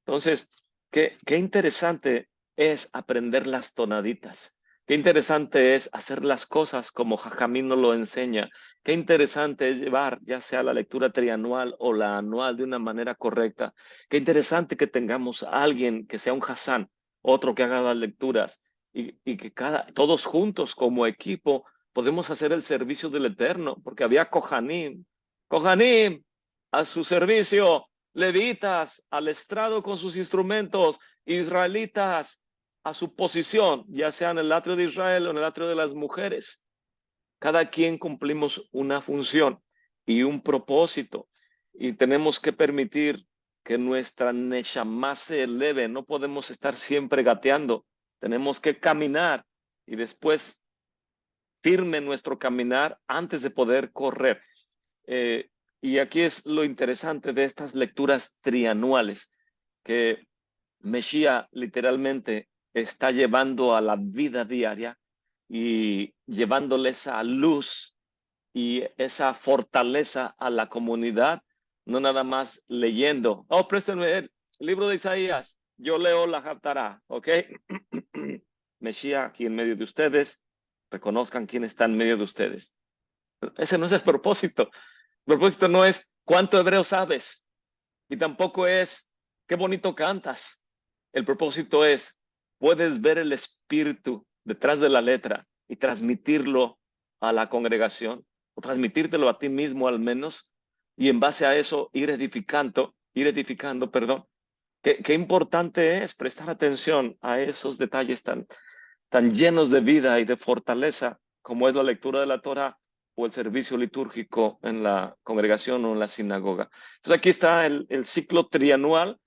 Entonces, qué interesante es aprender las tonaditas. Qué interesante es hacer las cosas como Jajamín nos lo enseña. Qué interesante es llevar ya sea la lectura trianual o la anual de una manera correcta. Qué interesante que tengamos a alguien que sea un Hassan, otro que haga las lecturas y que todos juntos como equipo podemos hacer el servicio del Eterno, porque había Kohanim. Kohanim, a su servicio, levitas al estrado con sus instrumentos, israelitas a su posición, ya sea en el atrio de Israel o en el atrio de las mujeres. Cada quien cumplimos una función y un propósito, y tenemos que permitir que nuestra neshama se eleve. No podemos estar siempre gateando, tenemos que caminar y después firme nuestro caminar antes de poder correr. Eh, y aquí es lo interesante de estas lecturas trianuales, que Mesías literalmente está llevando a la vida diaria y llevándole esa luz y esa fortaleza a la comunidad, no nada más leyendo. Oh, préstenme el libro de Isaías, yo leo la Haftará, ¿ok? Mesías aquí en medio de ustedes, reconozcan quién está en medio de ustedes. Ese no es el propósito. El propósito no es cuánto hebreo sabes, y tampoco es qué bonito cantas. El propósito es, puedes ver el espíritu detrás de la letra y transmitirlo a la congregación, o transmitírtelo a ti mismo al menos, y en base a eso ir edificando, perdón. Qué importante es prestar atención a esos detalles tan llenos de vida y de fortaleza como es la lectura de la Torah o el servicio litúrgico en la congregación o en la sinagoga. Entonces aquí está el ciclo trianual.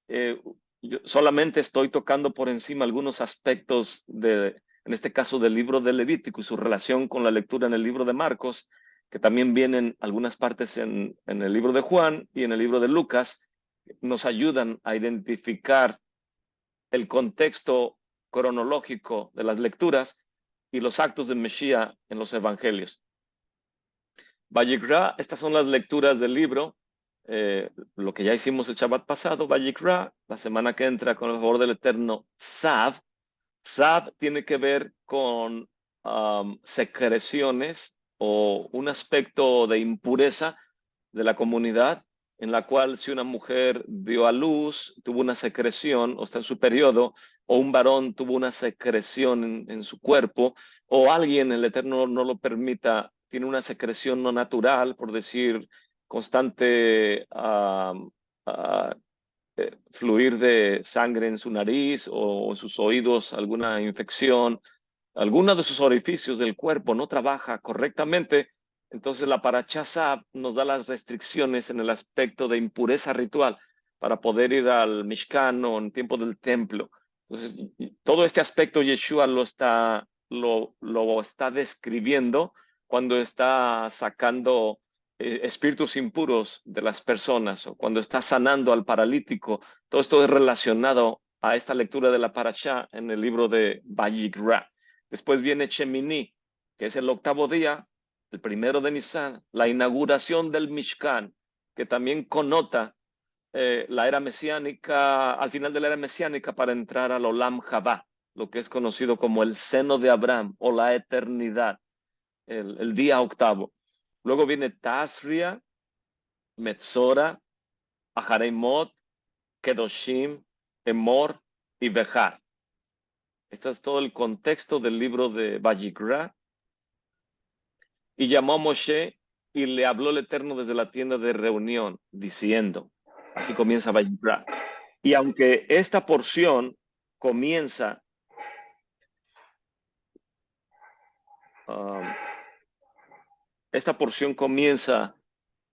Eh, yo solamente estoy tocando por encima algunos aspectos en este caso, del libro de Levítico y su relación con la lectura en el libro de Marcos, que también vienen algunas partes en el libro de Juan y en el libro de Lucas, nos ayudan a identificar el contexto cronológico de las lecturas y los actos de Mesías en los evangelios. Vayikra, estas son las lecturas del libro, lo que ya hicimos el Shabbat pasado. Vayikra, la semana que entra, con el favor del Eterno, Sav. Sav tiene que ver con secreciones o un aspecto de impureza de la comunidad, en la cual si una mujer dio a luz, tuvo una secreción o está en su periodo, o un varón tuvo una secreción en su cuerpo, o alguien, el Eterno no lo permita, tiene una secreción no natural, por decir, constante fluir de sangre en su nariz o en sus oídos, alguna infección, alguno de sus orificios del cuerpo no trabaja correctamente, entonces la Parashá Sav nos da las restricciones en el aspecto de impureza ritual para poder ir al Mishkan o en tiempo del templo. Entonces, todo este aspecto Yeshua lo está lo está describiendo cuando está sacando espíritus impuros de las personas o cuando está sanando al paralítico. Todo esto es relacionado a esta lectura de la Parashá en el libro de Vayikra. Después viene Shemini, que es el octavo día, el primero de Nisan, la inauguración del Mishkan, que también connota la era mesiánica, al final de la era mesiánica para entrar al Olam Jabá, lo que es conocido como el seno de Abraham o la eternidad, el día octavo. Luego viene Tasria, Metzora, Ahareimot, Kedoshim, Emor y Behar. Este es todo el contexto del libro de Vayikra. Y llamó a Moshe y le habló el Eterno desde la tienda de reunión, diciendo, así comienza Vayikra. Y aunque esta porción comienza,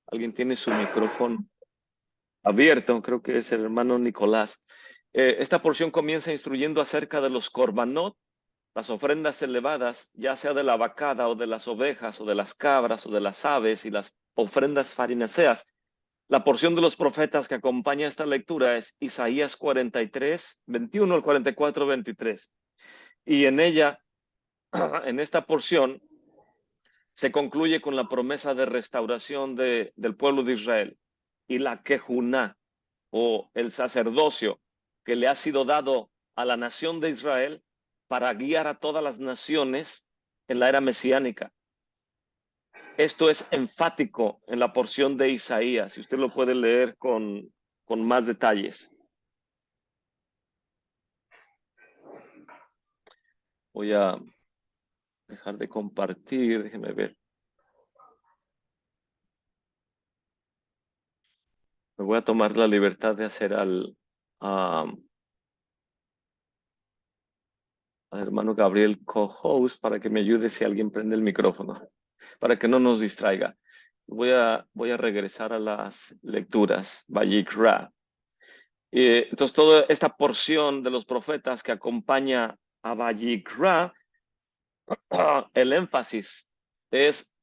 alguien tiene su micrófono abierto, creo que es el hermano Nicolás. Esta porción comienza instruyendo acerca de los korbanot, las ofrendas elevadas, ya sea de la vacada o de las ovejas o de las cabras o de las aves y las ofrendas farineseas. La porción de los profetas que acompaña esta lectura es Isaías 43, 21 al 44, 23. Y en ella, en esta porción, se concluye con la promesa de restauración del pueblo de Israel y la Kejuná o el sacerdocio que le ha sido dado a la nación de Israel para guiar a todas las naciones en la era mesiánica. Esto es enfático en la porción de Isaías, si usted lo puede leer con más detalles. Voy a dejar de compartir, déjeme ver. Me voy a tomar la libertad de hacer al hermano Gabriel co-host para que me ayude si alguien prende el micrófono, para que no nos distraiga. Voy a regresar a las lecturas, Vayikra. Entonces, toda esta porción de los profetas que acompaña a Vayikra, el énfasis es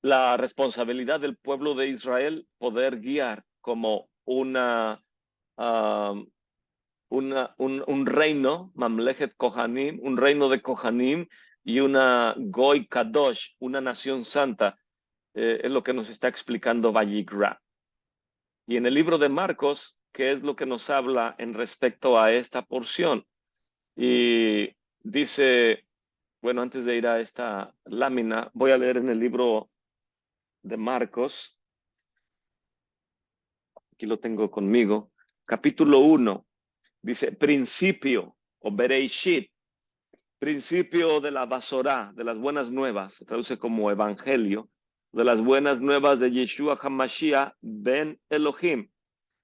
la responsabilidad del pueblo de Israel poder guiar como un reino, Mamlechet Kohanim, un reino de Kohanim y una Goy Kadosh, una nación santa, es lo que nos está explicando Vayikra. Y en el libro de Marcos, ¿qué es lo que nos habla en respecto a esta porción? Y dice, bueno, antes de ir a esta lámina, voy a leer en el libro de Marcos, aquí lo tengo conmigo, capítulo 1, dice, principio o Bereishit, principio de la Basorá, de las buenas nuevas, se traduce como evangelio, de las buenas nuevas de Yeshua HaMashiach ben Elohim,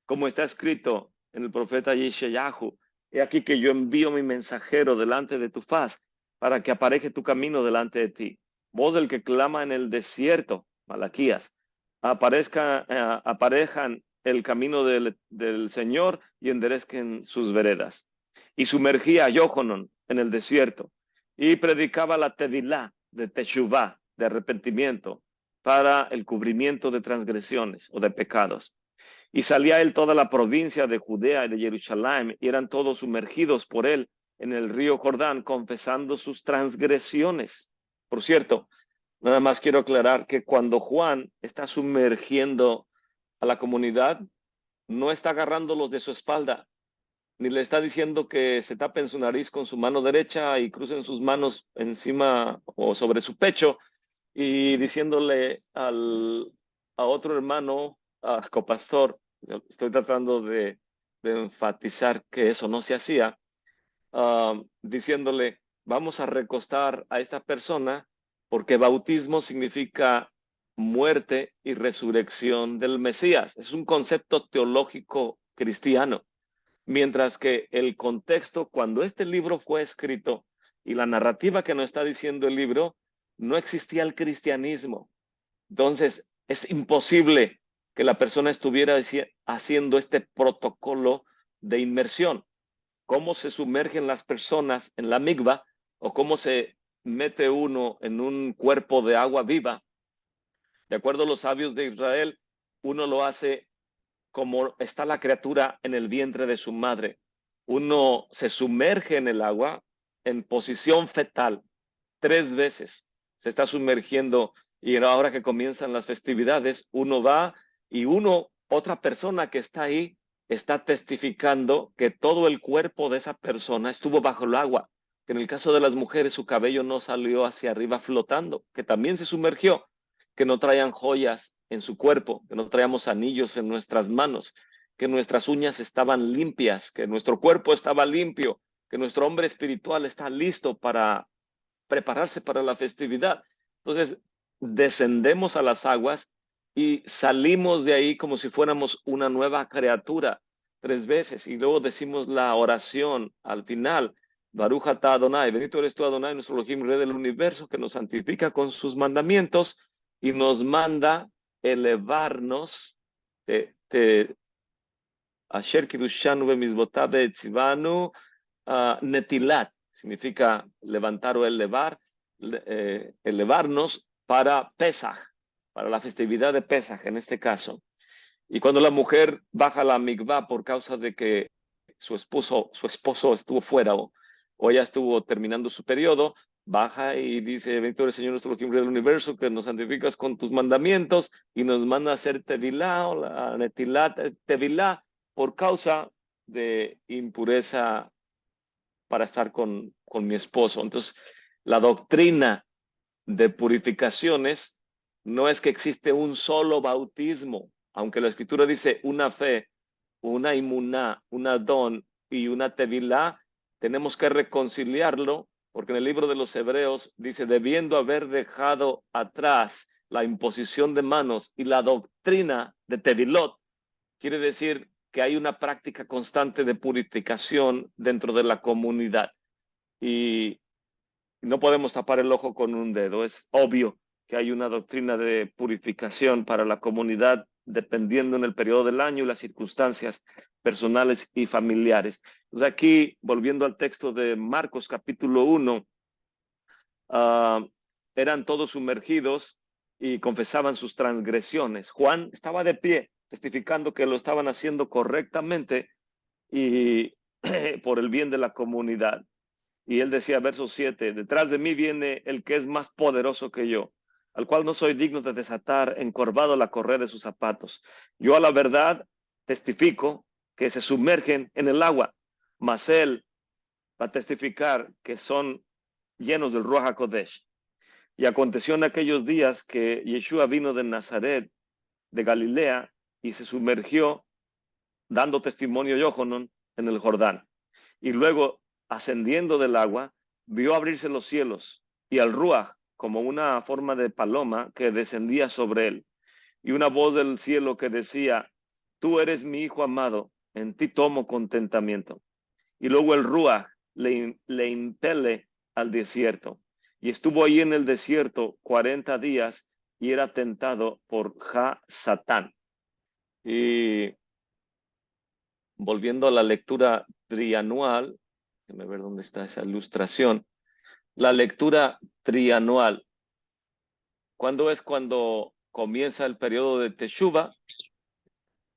como está escrito en el profeta Yeshayahu, he aquí que yo envío mi mensajero delante de tu faz, para que apareje tu camino delante de ti. Voz del que clama en el desierto, Malaquías, aparejan el camino del Señor y enderezquen sus veredas. Y sumergía a Yohanan en el desierto y predicaba la tevilá de Teshuvá, de arrepentimiento, para el cubrimiento de transgresiones o de pecados. Y salía él toda la provincia de Judea y de Jerusalén, y eran todos sumergidos por él en el río Jordán, confesando sus transgresiones. Por cierto, nada más quiero aclarar que cuando Juan está sumergiendo a la comunidad, no está agarrándolos de su espalda, ni le está diciendo que se tapen su nariz con su mano derecha y crucen sus manos encima o sobre su pecho, y diciéndole a otro hermano, a copastor, estoy tratando de enfatizar que eso no se hacía, diciéndole, vamos a recostar a esta persona porque bautismo significa muerte y resurrección del Mesías. Es un concepto teológico cristiano. Mientras que el contexto, cuando este libro fue escrito y la narrativa que nos está diciendo el libro, no existía el cristianismo. Entonces, es imposible que la persona estuviera haciendo este protocolo de inmersión. Cómo se sumergen las personas en la migva o cómo se mete uno en un cuerpo de agua viva, de acuerdo a los sabios de Israel, uno lo hace como está la criatura en el vientre de su madre. Uno se sumerge en el agua en posición fetal 3 veces. Se está sumergiendo y ahora que comienzan las festividades, uno va y otra persona que está ahí, está testificando que todo el cuerpo de esa persona estuvo bajo el agua, que en el caso de las mujeres su cabello no salió hacia arriba flotando, que también se sumergió, que no traían joyas en su cuerpo, que no traíamos anillos en nuestras manos, que nuestras uñas estaban limpias, que nuestro cuerpo estaba limpio, que nuestro hombre espiritual está listo para prepararse para la festividad. Entonces, descendemos a las aguas y salimos de ahí como si fuéramos una nueva criatura 3 veces y luego decimos la oración al final. Baruch atah Adonai, bendito eres tú Adonai, nuestro Elohim, Rey del universo, que nos santifica con sus mandamientos y nos manda elevarnos. Asher kiddushanu bemizvotav betzivanu, netilat, significa levantar o elevar, elevarnos para Pesaj, para la festividad de Pesaj en este caso. Y cuando la mujer baja a la mikvah por causa de que su esposo estuvo fuera o ella estuvo terminando su periodo, baja y dice, bendito eres Señor nuestro Elohim del universo, que nos santificas con tus mandamientos y nos manda a hacer tevilá o la netilat tevilá por causa de impureza para estar con mi esposo. Entonces, la doctrina de purificaciones no es que existe un solo bautismo, aunque la escritura dice una fe, una imuná, una don y una tevilá, tenemos que reconciliarlo, porque en el libro de los Hebreos dice, debiendo haber dejado atrás la imposición de manos y la doctrina de tevilot, quiere decir que hay una práctica constante de purificación dentro de la comunidad. Y no podemos tapar el ojo con un dedo. Es obvio que hay una doctrina de purificación para la comunidad dependiendo en el periodo del año y las circunstancias personales y familiares. Entonces aquí, volviendo al texto de Marcos capítulo 1, eran todos sumergidos y confesaban sus transgresiones. Juan estaba de pie, testificando que lo estaban haciendo correctamente y por el bien de la comunidad. Y él decía, verso 7, detrás de mí viene el que es más poderoso que yo, al cual no soy digno de desatar encorvado la correa de sus zapatos. Yo a la verdad testifico que se sumergen en el agua, mas él va a testificar que son llenos del Ruach HaKodesh. Y aconteció en aquellos días que Yeshua vino de Nazaret, de Galilea, y se sumergió dando testimonio Yohanan en el Jordán. Y luego, ascendiendo del agua, vio abrirse los cielos y al Ruach como una forma de paloma que descendía sobre él. Y una voz del cielo que decía, tú eres mi hijo amado, en ti tomo contentamiento. Y luego el Ruach le impele al desierto. Y estuvo ahí en el desierto 40 días y era tentado por Satán. Y volviendo a la lectura trianual, déjame ver dónde está esa ilustración. La lectura trianual. ¿Cuándo es cuando comienza el periodo de Teshuvah?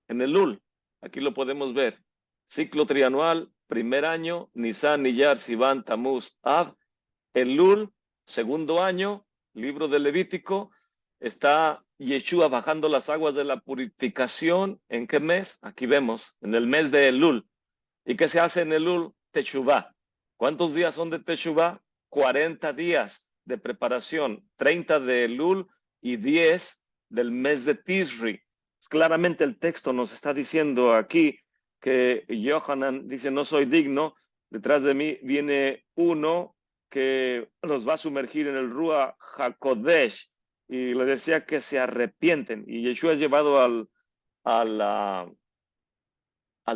En el Lul. Aquí lo podemos ver. Ciclo trianual, primer año, Nisan, Niyar, Sivan, Tamuz, Av. El Lul, segundo año, libro de Levítico, está Yeshua bajando las aguas de la purificación. ¿En qué mes? Aquí vemos, en el mes de Elul. ¿Y qué se hace en Elul? Teshuvah. ¿Cuántos días son de Teshuvah? 40 días de preparación, 30 de Elul y 10 del mes de Tisri. Claramente el texto nos está diciendo aquí que Yohanan dice, no soy digno, detrás de mí viene uno que nos va a sumergir en el Ruach HaKodesh. Y le decía que se arrepienten. Y Yeshua es llevado al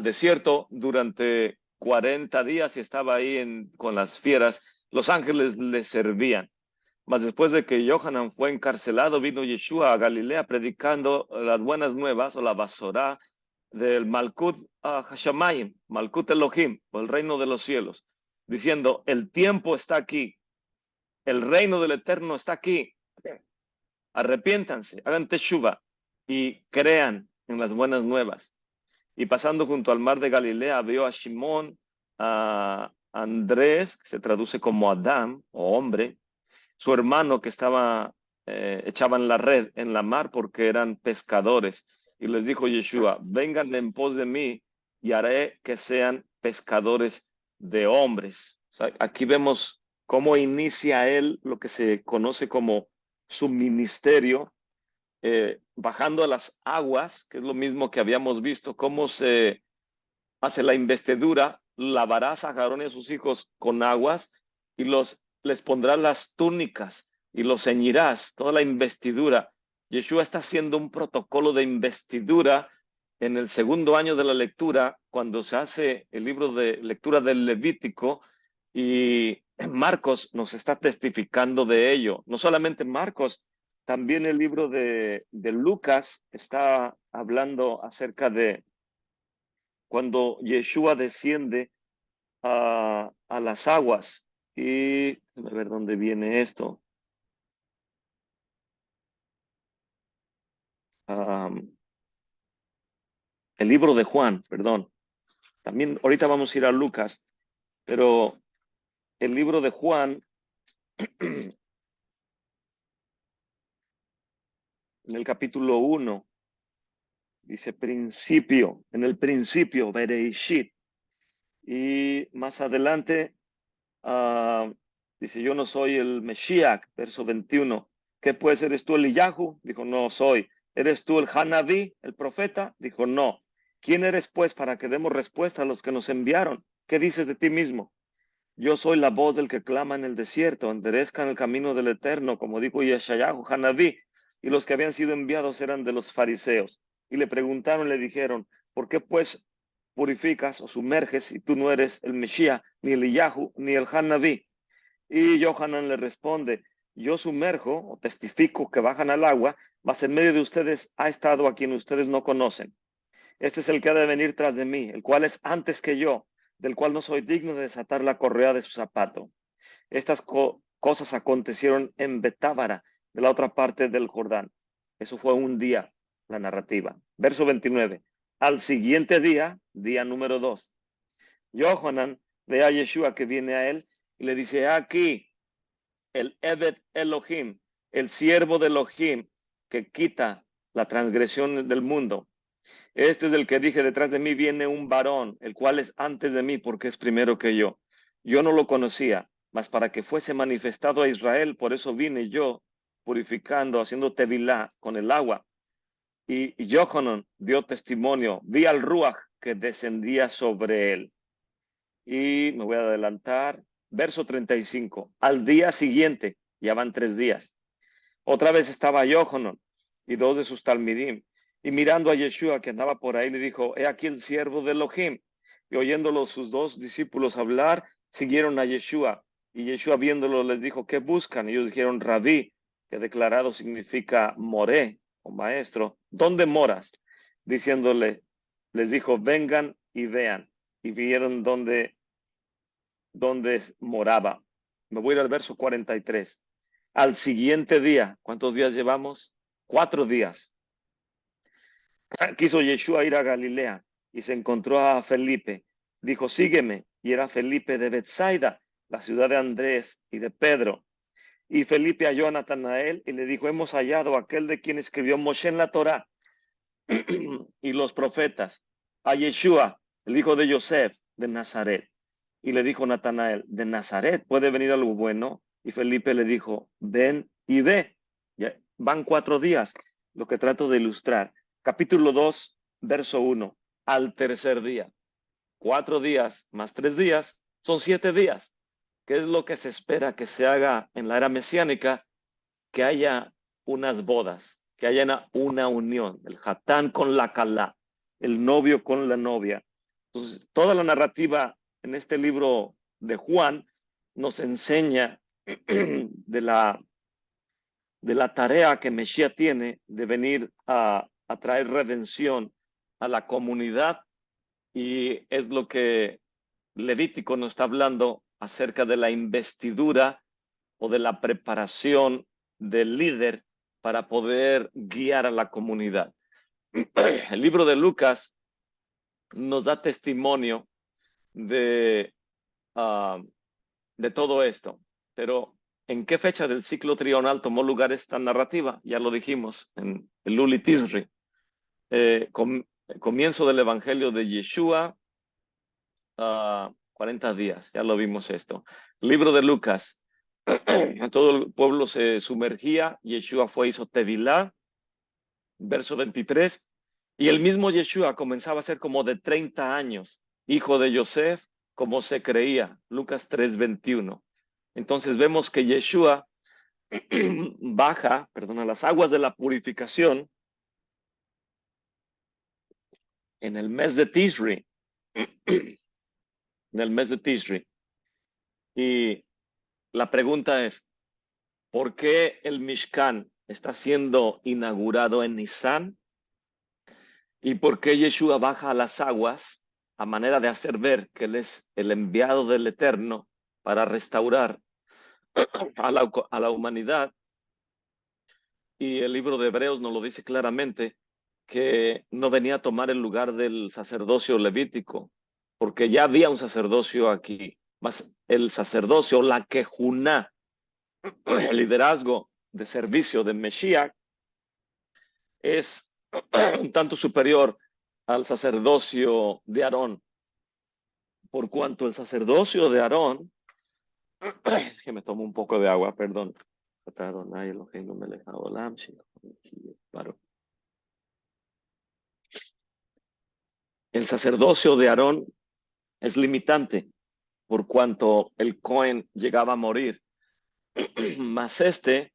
desierto durante 40 días y estaba ahí con las fieras. Los ángeles le servían. Mas después de que Yohanan fue encarcelado, vino Yeshua a Galilea predicando las buenas nuevas o la basorá del Malkut Hashamayim, Malkut Elohim, o el reino de los cielos, diciendo, el tiempo está aquí El reino del Eterno está aquí. Arrepiéntanse, hagan teshuva y crean en las buenas nuevas. Y pasando junto al mar de Galilea, vio a Simón, a Andrés, que se traduce como Adán o hombre, su hermano que estaba, echaban la red en la mar porque eran pescadores. Y les dijo Yeshua, vengan en pos de mí y haré que sean pescadores de hombres. O sea, aquí vemos cómo inicia él lo que se conoce como su ministerio, bajando a las aguas, que es lo mismo que habíamos visto, cómo se hace la investidura, lavarás a Aarón y a sus hijos con aguas y les pondrás las túnicas y los ceñirás, toda la investidura. Yeshua está haciendo un protocolo de investidura en el segundo año de la lectura, cuando se hace el libro de lectura del Levítico, y Marcos nos está testificando de ello. No solamente Marcos, también el libro de Lucas está hablando acerca de cuando Yeshua desciende a las aguas. Y a ver dónde viene esto. Um, el libro de Juan, perdón. También ahorita vamos a ir a Lucas, pero el libro de Juan, en el capítulo 1, dice principio, en el principio, Bereishit. Y más adelante dice, yo no soy el Mesías, verso 21. ¿Qué pues, eres tú el Eliyahu? Dijo, no soy. ¿Eres tú el Hanabí, el profeta? Dijo, no. ¿Quién eres pues para que demos respuesta a los que nos enviaron? ¿Qué dices de ti mismo? Yo soy la voz del que clama en el desierto, enderezcan el camino del Eterno, como dijo Yeshayahu, Hanabí. Y los que habían sido enviados eran de los fariseos. Y le preguntaron, le dijeron, ¿por qué pues purificas o sumerges y tú no eres el Mesías, ni el Eliyahu, ni el Hanabí? Y Johanan le responde, yo sumerjo o testifico que bajan al agua, mas en medio de ustedes ha estado a quien ustedes no conocen. Este es el que ha de venir tras de mí, el cual es antes que yo, del cual no soy digno de desatar la correa de su zapato. Estas cosas acontecieron en Betábara, de la otra parte del Jordán. Eso fue un día, la narrativa. Verso 29. Al siguiente día, día número 2, Johanan ve a Yeshua que viene a él y le dice, aquí el Eved Elohim, el siervo de Elohim, que quita la transgresión del mundo. Este es el que dije, detrás de mí viene un varón, el cual es antes de mí, porque es primero que yo. Yo no lo conocía, mas para que fuese manifestado a Israel, por eso vine yo, purificando, haciendo tevilá con el agua. Y Johanan dio testimonio, vi al Ruach que descendía sobre él. Y me voy a adelantar, verso 35. Al día siguiente, ya van 3 días, otra vez estaba Johanan y 2 de sus talmidim, y mirando a Yeshua que andaba por ahí, le dijo, he aquí el siervo de Elohim. Y oyéndolo sus 2 discípulos hablar, siguieron a Yeshua. Y Yeshua viéndolo les dijo, ¿qué buscan? Y ellos dijeron, Rabí, que declarado significa moré o maestro. ¿Dónde moras? Diciéndole, les dijo, vengan y vean. Y vieron dónde moraba. Me voy a ir al verso 43. Al siguiente día, ¿cuántos días llevamos? 4 días. Quiso Yeshua ir a Galilea y se encontró a Felipe. Dijo, sígueme. Y era Felipe de Bethsaida, la ciudad de Andrés y de Pedro. Y Felipe halló a Natanael y le dijo, hemos hallado a aquel de quien escribió Moshe en la Torá y los profetas, a Yeshua, el hijo de Yosef de Nazaret. Y le dijo Natanael, de Nazaret puede venir algo bueno. Y Felipe le dijo, ven y ve. Ya van 4 días, lo que trato de ilustrar. Capítulo 2, verso 1. Al tercer día. 4 días más 3 días son 7 días. ¿Qué es lo que se espera que se haga en la era mesiánica? Que haya unas bodas, que haya una unión, el hatán con la calá, el novio con la novia. Entonces, toda la narrativa en este libro de Juan nos enseña de la tarea que Mesías tiene de venir a traer redención a la comunidad, y es lo que Levítico nos está hablando acerca de la investidura o de la preparación del líder para poder guiar a la comunidad. El libro de Lucas nos da testimonio de, uh, de todo esto, pero ¿en qué fecha del ciclo triunfal tomó lugar esta narrativa? Ya lo dijimos, en el Luli Tisri. Comienzo del Evangelio de Yeshua, 40 días, ya lo vimos esto. Libro de Lucas, todo el pueblo se sumergía, Yeshua fue, hizo Tevilá, verso 23, y el mismo Yeshua comenzaba a ser como de 30 años, hijo de Yosef, como se creía, Lucas 3:21. Entonces vemos que Yeshua baja, a las aguas de la purificación en el mes de Tisri, en el mes de Tisri. Y la pregunta es, ¿por qué el Mishkan está siendo inaugurado en Nisan? ¿Y por qué Yeshua baja a las aguas a manera de hacer ver que Él es el enviado del Eterno para restaurar a la humanidad? Y el libro de Hebreos nos lo dice claramente, que no venía a tomar el lugar del sacerdocio levítico, porque ya había un sacerdocio aquí, más el sacerdocio, la quejuná, el liderazgo de servicio de Mesías, es un tanto superior al sacerdocio de Aarón, por cuanto el sacerdocio de Aarón, que me tomo un poco de agua, perdón. El sacerdocio de Aarón es limitante, por cuanto el Cohen llegaba a morir, mas este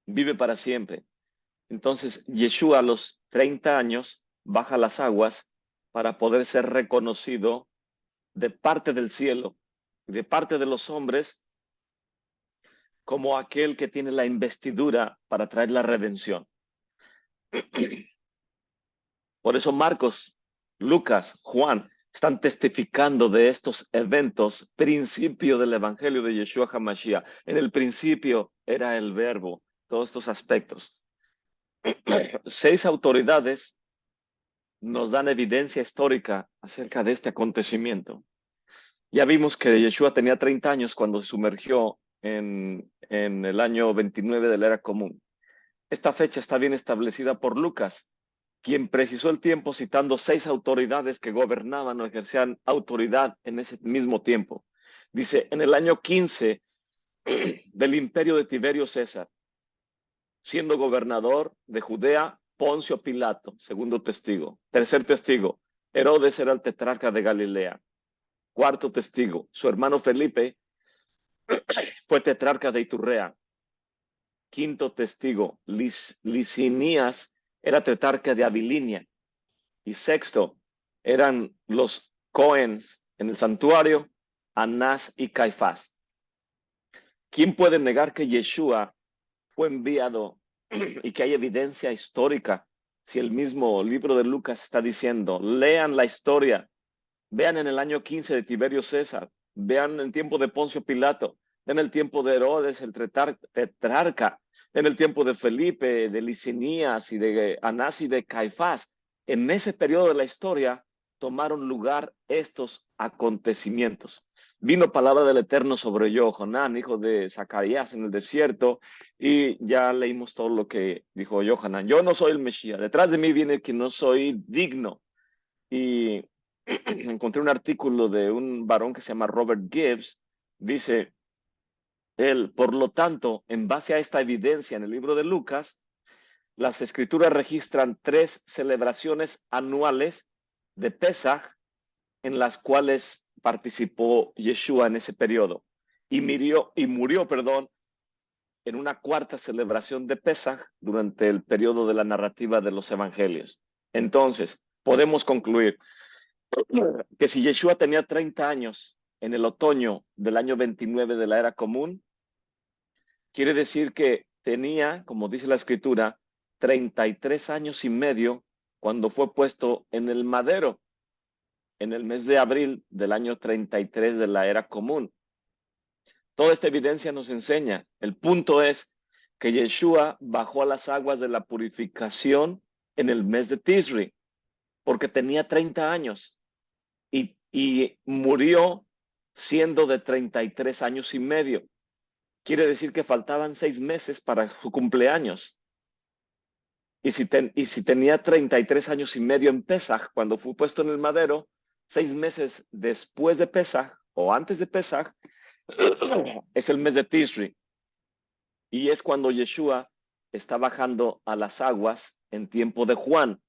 vive para siempre. Entonces, Yeshua a los 30 años baja las aguas para poder ser reconocido de parte del cielo, de parte de los hombres, como aquel que tiene la investidura para traer la redención. Por eso Marcos, Lucas, Juan están testificando de estos eventos, principio del evangelio de Yeshua HaMashiach. En el principio era el verbo, todos estos aspectos. 6 autoridades nos dan evidencia histórica acerca de este acontecimiento. Ya vimos que Yeshua tenía 30 años cuando se sumergió en el año 29 de la era común. Esta fecha está bien establecida por Lucas, quien precisó el tiempo citando 6 autoridades que gobernaban o ejercían autoridad en ese mismo tiempo. Dice, en el año 15 del imperio de Tiberio César, siendo gobernador de Judea, Poncio Pilato, segundo testigo. Tercer testigo, Herodes era el tetrarca de Galilea. Cuarto testigo, su hermano Felipe fue tetrarca de Iturrea. Quinto testigo, Licinías era tetrarca de Abilinia. Y sexto, eran los Cohens en el santuario, Anás y Caifás. ¿Quién puede negar que Yeshua fue enviado y que hay evidencia histórica? Si el mismo libro de Lucas está diciendo, lean la historia, vean en el año 15 de Tiberio César, vean el tiempo de Poncio Pilato, en el tiempo de Herodes, el tetrarca, en el tiempo de Felipe, de Licinías y de Anás y de Caifás. En ese periodo de la historia tomaron lugar estos acontecimientos. Vino palabra del Eterno sobre Johanán, hijo de Zacarías, en el desierto, y ya leímos todo lo que dijo Johanán. Yo no soy el Mesías, detrás de mí viene que no soy digno. Y encontré un artículo de un varón que se llama Robert Gibbs. Dice él, por lo tanto, en base a esta evidencia en el libro de Lucas, las escrituras registran 3 celebraciones anuales de Pesaj en las cuales participó Yeshua en ese periodo murió, en una cuarta celebración de Pesaj durante el periodo de la narrativa de los evangelios. Entonces, podemos concluir que si Yeshua tenía 30 años en el otoño del año 29 de la era común, quiere decir que tenía, como dice la escritura, 33 años y medio cuando fue puesto en el madero en el mes de abril del año 33 de la era común. Toda esta evidencia nos enseña. El punto es que Yeshua bajó a las aguas de la purificación en el mes de Tisri, porque tenía 30 años y murió siendo de 33 años y medio. Quiere decir que faltaban 6 meses para su cumpleaños. Y si tenía 33 años y medio en Pesaj, cuando fue puesto en el madero, 6 meses después de Pesaj o antes de Pesaj, es el mes de Tisri. Y es cuando Yeshua está bajando a las aguas en tiempo de Juan.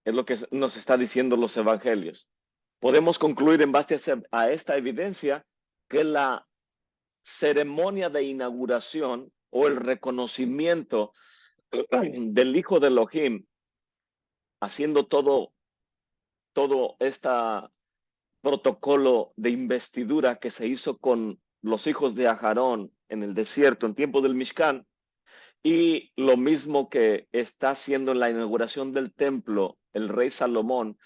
Es lo que nos está diciendo los evangelios. Podemos concluir en base a esta evidencia que la ceremonia de inauguración o el reconocimiento del Hijo de Elohim, haciendo todo este protocolo de investidura que se hizo con los hijos de Aharón en el desierto en tiempo del Mishkan, y lo mismo que está haciendo en la inauguración del templo el rey Salomón,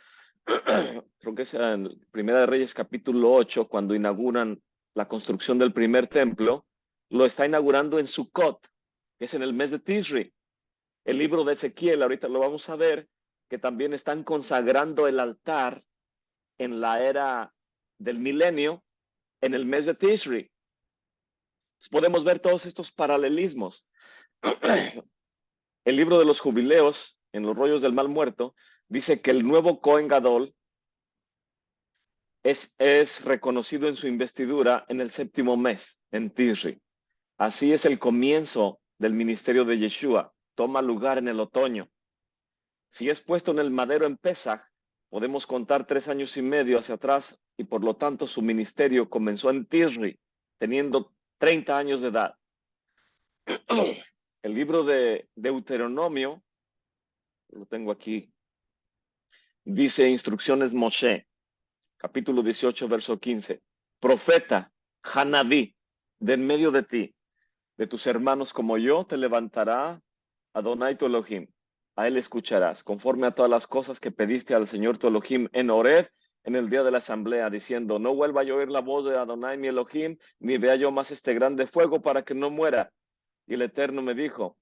creo que es en Primera de Reyes capítulo 8, cuando inauguran la construcción del primer templo, lo está inaugurando en Sukkot, que es en el mes de Tisri. El libro de Ezequiel, ahorita lo vamos a ver, que también están consagrando el altar en la era del milenio, en el mes de Tisri. Podemos ver todos estos paralelismos. El libro de los jubileos, en los rollos del mal muerto, dice que el nuevo Cohen Gadol es reconocido en su investidura en el séptimo mes, en Tisri. Así es el comienzo del ministerio de Yeshua. Toma lugar en el otoño. Si es puesto en el madero en Pesaj, podemos contar 3 años y medio hacia atrás y por lo tanto su ministerio comenzó en Tisri, teniendo 30 años de edad. El libro de Deuteronomio, lo tengo aquí, dice Instrucciones Moshe, capítulo 18, verso 15. Profeta, Hanabí, de en medio de ti, de tus hermanos como yo, te levantará Adonai tu Elohim. A él escucharás, conforme a todas las cosas que pediste al Señor tu Elohim en Horeb, en el día de la asamblea, diciendo, no vuelva a oír la voz de Adonai mi Elohim, ni vea yo más este grande fuego para que no muera. Y el Eterno me dijo,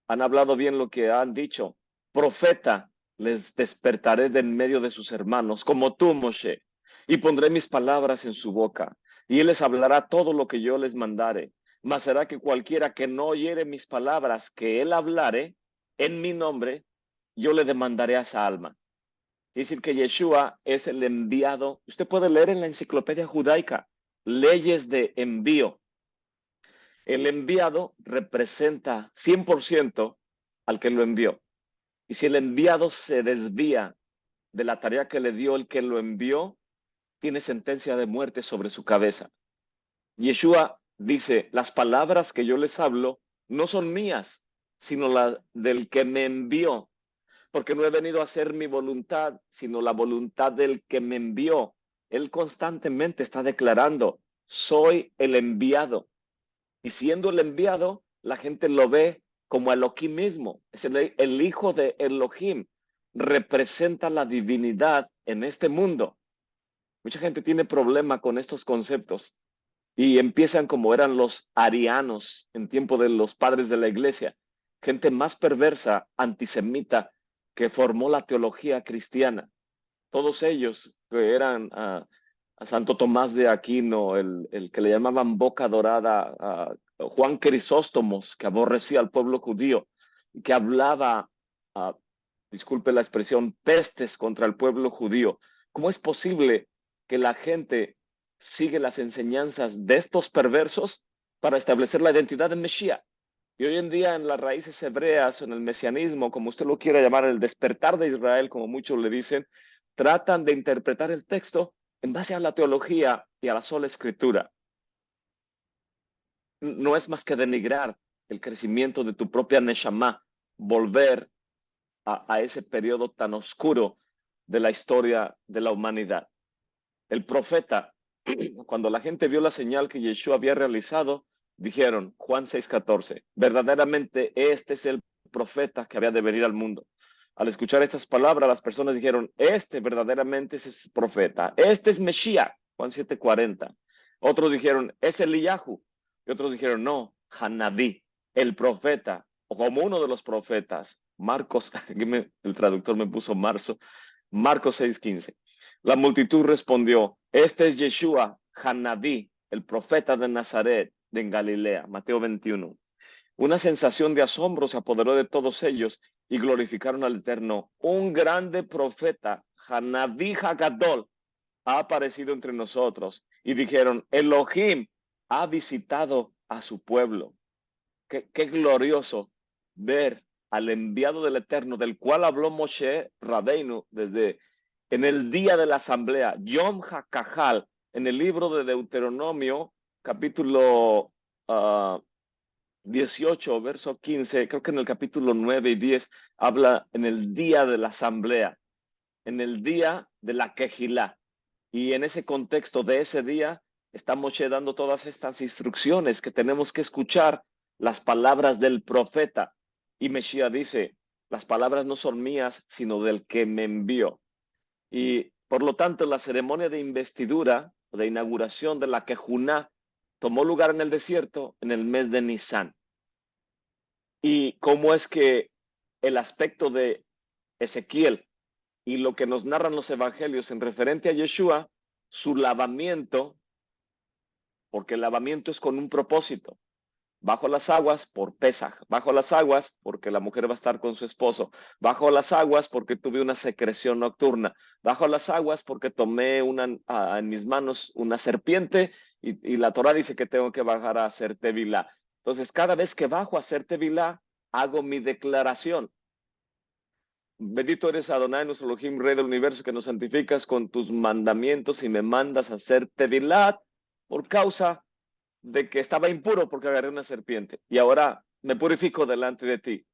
han hablado bien lo que han dicho. Profeta, les despertaré de en medio de sus hermanos, como tú, Moshe, y pondré mis palabras en su boca, y él les hablará todo lo que yo les mandare. Mas será que cualquiera que no oyere mis palabras que él hablare en mi nombre, yo le demandaré a esa alma. Es decir, que Yeshua es el enviado. Usted puede leer en la enciclopedia judaica leyes de envío. El enviado representa 100% al que lo envió. Y si el enviado se desvía de la tarea que le dio el que lo envió, tiene sentencia de muerte sobre su cabeza. Yeshua dice, las palabras que yo les hablo no son mías, sino las del que me envió, porque no he venido a hacer mi voluntad, sino la voluntad del que me envió. Él constantemente está declarando, soy el enviado. Y siendo el enviado, la gente lo ve como Elohim mismo. Es el hijo de Elohim. Representa la divinidad en este mundo. Mucha gente tiene problema con estos conceptos y empiezan como eran los arianos en tiempo de los padres de la iglesia, gente más perversa, antisemita, que formó la teología cristiana. Todos ellos que eran a Santo Tomás de Aquino, el que le llamaban boca dorada, a Juan Crisóstomos, que aborrecía al pueblo judío, que hablaba, disculpe la expresión, pestes contra el pueblo judío. ¿Cómo es posible que la gente sigue las enseñanzas de estos perversos para establecer la identidad de Mesías? Y hoy en día en las raíces hebreas o en el mesianismo, como usted lo quiera llamar, el despertar de Israel, como muchos le dicen, tratan de interpretar el texto en base a la teología y a la sola escritura. No es más que denigrar el crecimiento de tu propia Neshama, volver a ese periodo tan oscuro de la historia de la humanidad. El profeta, cuando la gente vio la señal que Yeshua había realizado, dijeron, Juan 6:14, verdaderamente este es el profeta que había de venir al mundo. Al escuchar estas palabras, las personas dijeron, este verdaderamente es el profeta, este es Mesías, Juan 7:40. Otros dijeron, es Eliyahu. Y otros dijeron, no, Hanadí, el profeta, o como uno de los profetas. Marcos, el traductor me puso Marcos 6:15. La multitud respondió, este es Yeshua, Hanadí, el profeta de Nazaret, de Galilea. Mateo 21. Una sensación de asombro se apoderó de todos ellos y glorificaron al Eterno. Un grande profeta, Hanadí Hagadol, ha aparecido entre nosotros. Y dijeron, Elohim ha visitado a su pueblo. Qué glorioso ver al enviado del Eterno, del cual habló Moshe Rabbeinu desde en el día de la asamblea, Yom HaKahal, en el libro de Deuteronomio, capítulo 18, verso 15, creo que en el capítulo 9 y 10, habla en el día de la asamblea, en el día de la Kehilá. Y en ese contexto de ese día, está Moshe dando todas estas instrucciones que tenemos que escuchar las palabras del profeta. Y Mesías dice, las palabras no son mías, sino del que me envió. Y por lo tanto, la ceremonia de investidura, de inauguración de la Kejuná, tomó lugar en el desierto en el mes de Nisan. Y cómo es que el aspecto de Ezequiel y lo que nos narran los evangelios en referente a Yeshua, su lavamiento, porque el lavamiento es con un propósito. Bajo las aguas por Pesaj, bajo las aguas porque la mujer va a estar con su esposo, bajo las aguas porque tuve una secreción nocturna, bajo las aguas porque tomé en mis manos una serpiente y la Torah dice que tengo que bajar a hacer tevilá. Entonces, cada vez que bajo a hacer tevilá, hago mi declaración. Bendito eres Adonai, nuestro Elohim, Rey del universo, que nos santificas con tus mandamientos y me mandas a hacer tevilá por causa de que estaba impuro porque agarré una serpiente y ahora me purifico delante de ti.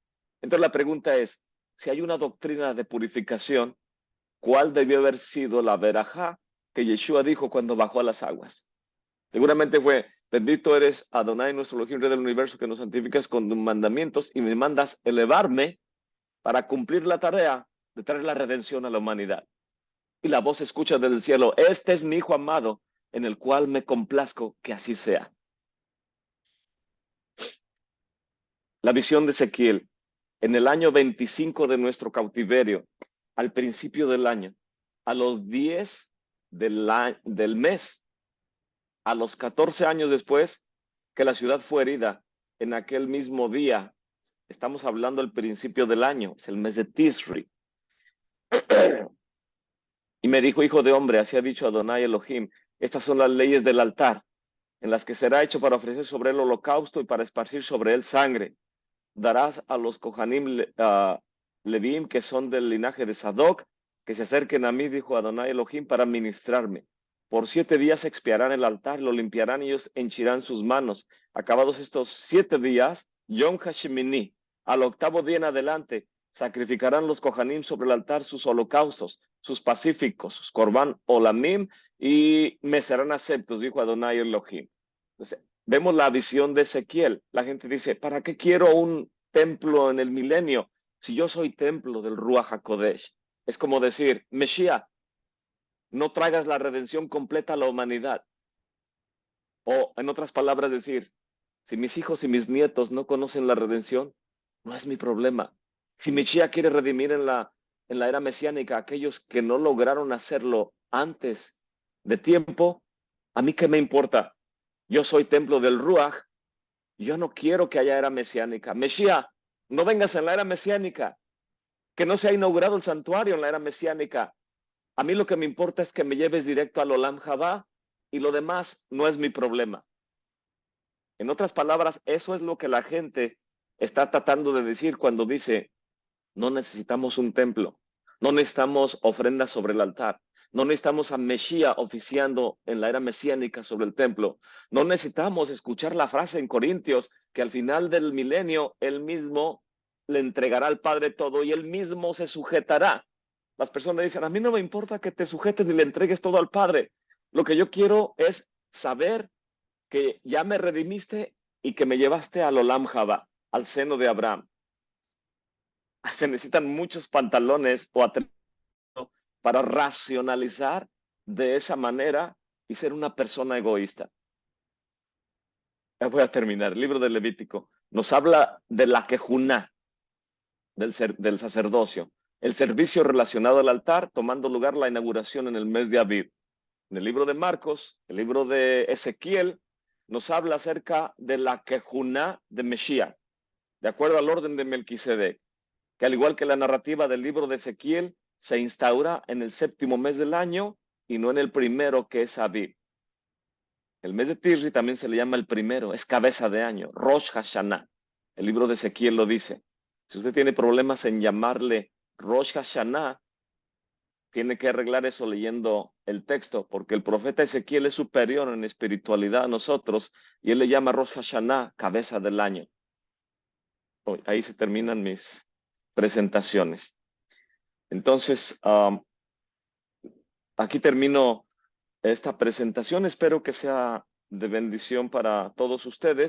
Entonces la pregunta es, si hay una doctrina de purificación, ¿cuál debió haber sido la verajá que Yeshua dijo cuando bajó a las aguas? Seguramente fue, bendito eres Adonai, nuestro Elohim, Rey del universo, que nos santificas con tus mandamientos y me mandas elevarme para cumplir la tarea de traer la redención a la humanidad. Y la voz se escucha desde el cielo, este es mi hijo amado, en el cual me complazco que así sea. La visión de Ezequiel, en el año 25 de nuestro cautiverio, al principio del año, a los 10 del mes, a los 14 años después que la ciudad fue herida, en aquel mismo día, estamos hablando del principio del año, es el mes de Tisri. Y me dijo, hijo de hombre, así ha dicho Adonai Elohim, estas son las leyes del altar, en las que será hecho para ofrecer sobre él holocausto y para esparcir sobre él sangre. Darás a los Kohanim Levim, que son del linaje de Sadoc, que se acerquen a mí, dijo Adonai Elohim, para ministrarme. Por 7 días expiarán el altar, lo limpiarán y ellos henchirán sus manos. Acabados estos 7 días, Yom Hashemini, al octavo día en adelante, sacrificarán los Kohanim sobre el altar sus holocaustos, sus pacíficos, sus korban olamim, y me serán aceptos, dijo Adonai Elohim. Entonces, vemos la visión de Ezequiel. La gente dice, ¿para qué quiero un templo en el milenio si yo soy templo del Ruach HaKodesh? Es como decir, Mesías, no traigas la redención completa a la humanidad. O en otras palabras decir, si mis hijos y mis nietos no conocen la redención, no es mi problema. Si Mesías quiere redimir en la era mesiánica a aquellos que no lograron hacerlo antes de tiempo, ¿a mí qué me importa? Yo soy templo del Ruach. Yo no quiero que haya era mesiánica. Mesías, no vengas en la era mesiánica, que no se ha inaugurado el santuario en la era mesiánica. A mí lo que me importa es que me lleves directo al Olam Jabá y lo demás no es mi problema. En otras palabras, eso es lo que la gente está tratando de decir cuando dice, no necesitamos un templo, no necesitamos ofrendas sobre el altar, no necesitamos a Mesías oficiando en la era mesiánica sobre el templo, no necesitamos escuchar la frase en Corintios que al final del milenio él mismo le entregará al Padre todo y él mismo se sujetará. Las personas dicen, a mí no me importa que te sujetes ni le entregues todo al Padre. Lo que yo quiero es saber que ya me redimiste y que me llevaste al Olam Jabá, al seno de Abraham. Se necesitan muchos pantalones o atrevidos para racionalizar de esa manera y ser una persona egoísta. Ya voy a terminar. El libro de Levítico nos habla de la quejuná del sacerdocio, el servicio relacionado al altar, tomando lugar la inauguración en el mes de Aviv. En el libro de Marcos, el libro de Ezequiel, nos habla acerca de la quejuná de Mesías, de acuerdo al orden de Melquisedec, que al igual que la narrativa del libro de Ezequiel, se instaura en el séptimo mes del año y no en el primero, que es Aviv. El mes de Tisri también se le llama el primero, es cabeza de año, Rosh Hashanah. El libro de Ezequiel lo dice. Si usted tiene problemas en llamarle Rosh Hashanah, tiene que arreglar eso leyendo el texto, porque el profeta Ezequiel es superior en espiritualidad a nosotros y él le llama Rosh Hashanah, cabeza del año. Ahí se terminan mis presentaciones. Entonces, aquí termino esta presentación. Espero que sea de bendición para todos ustedes.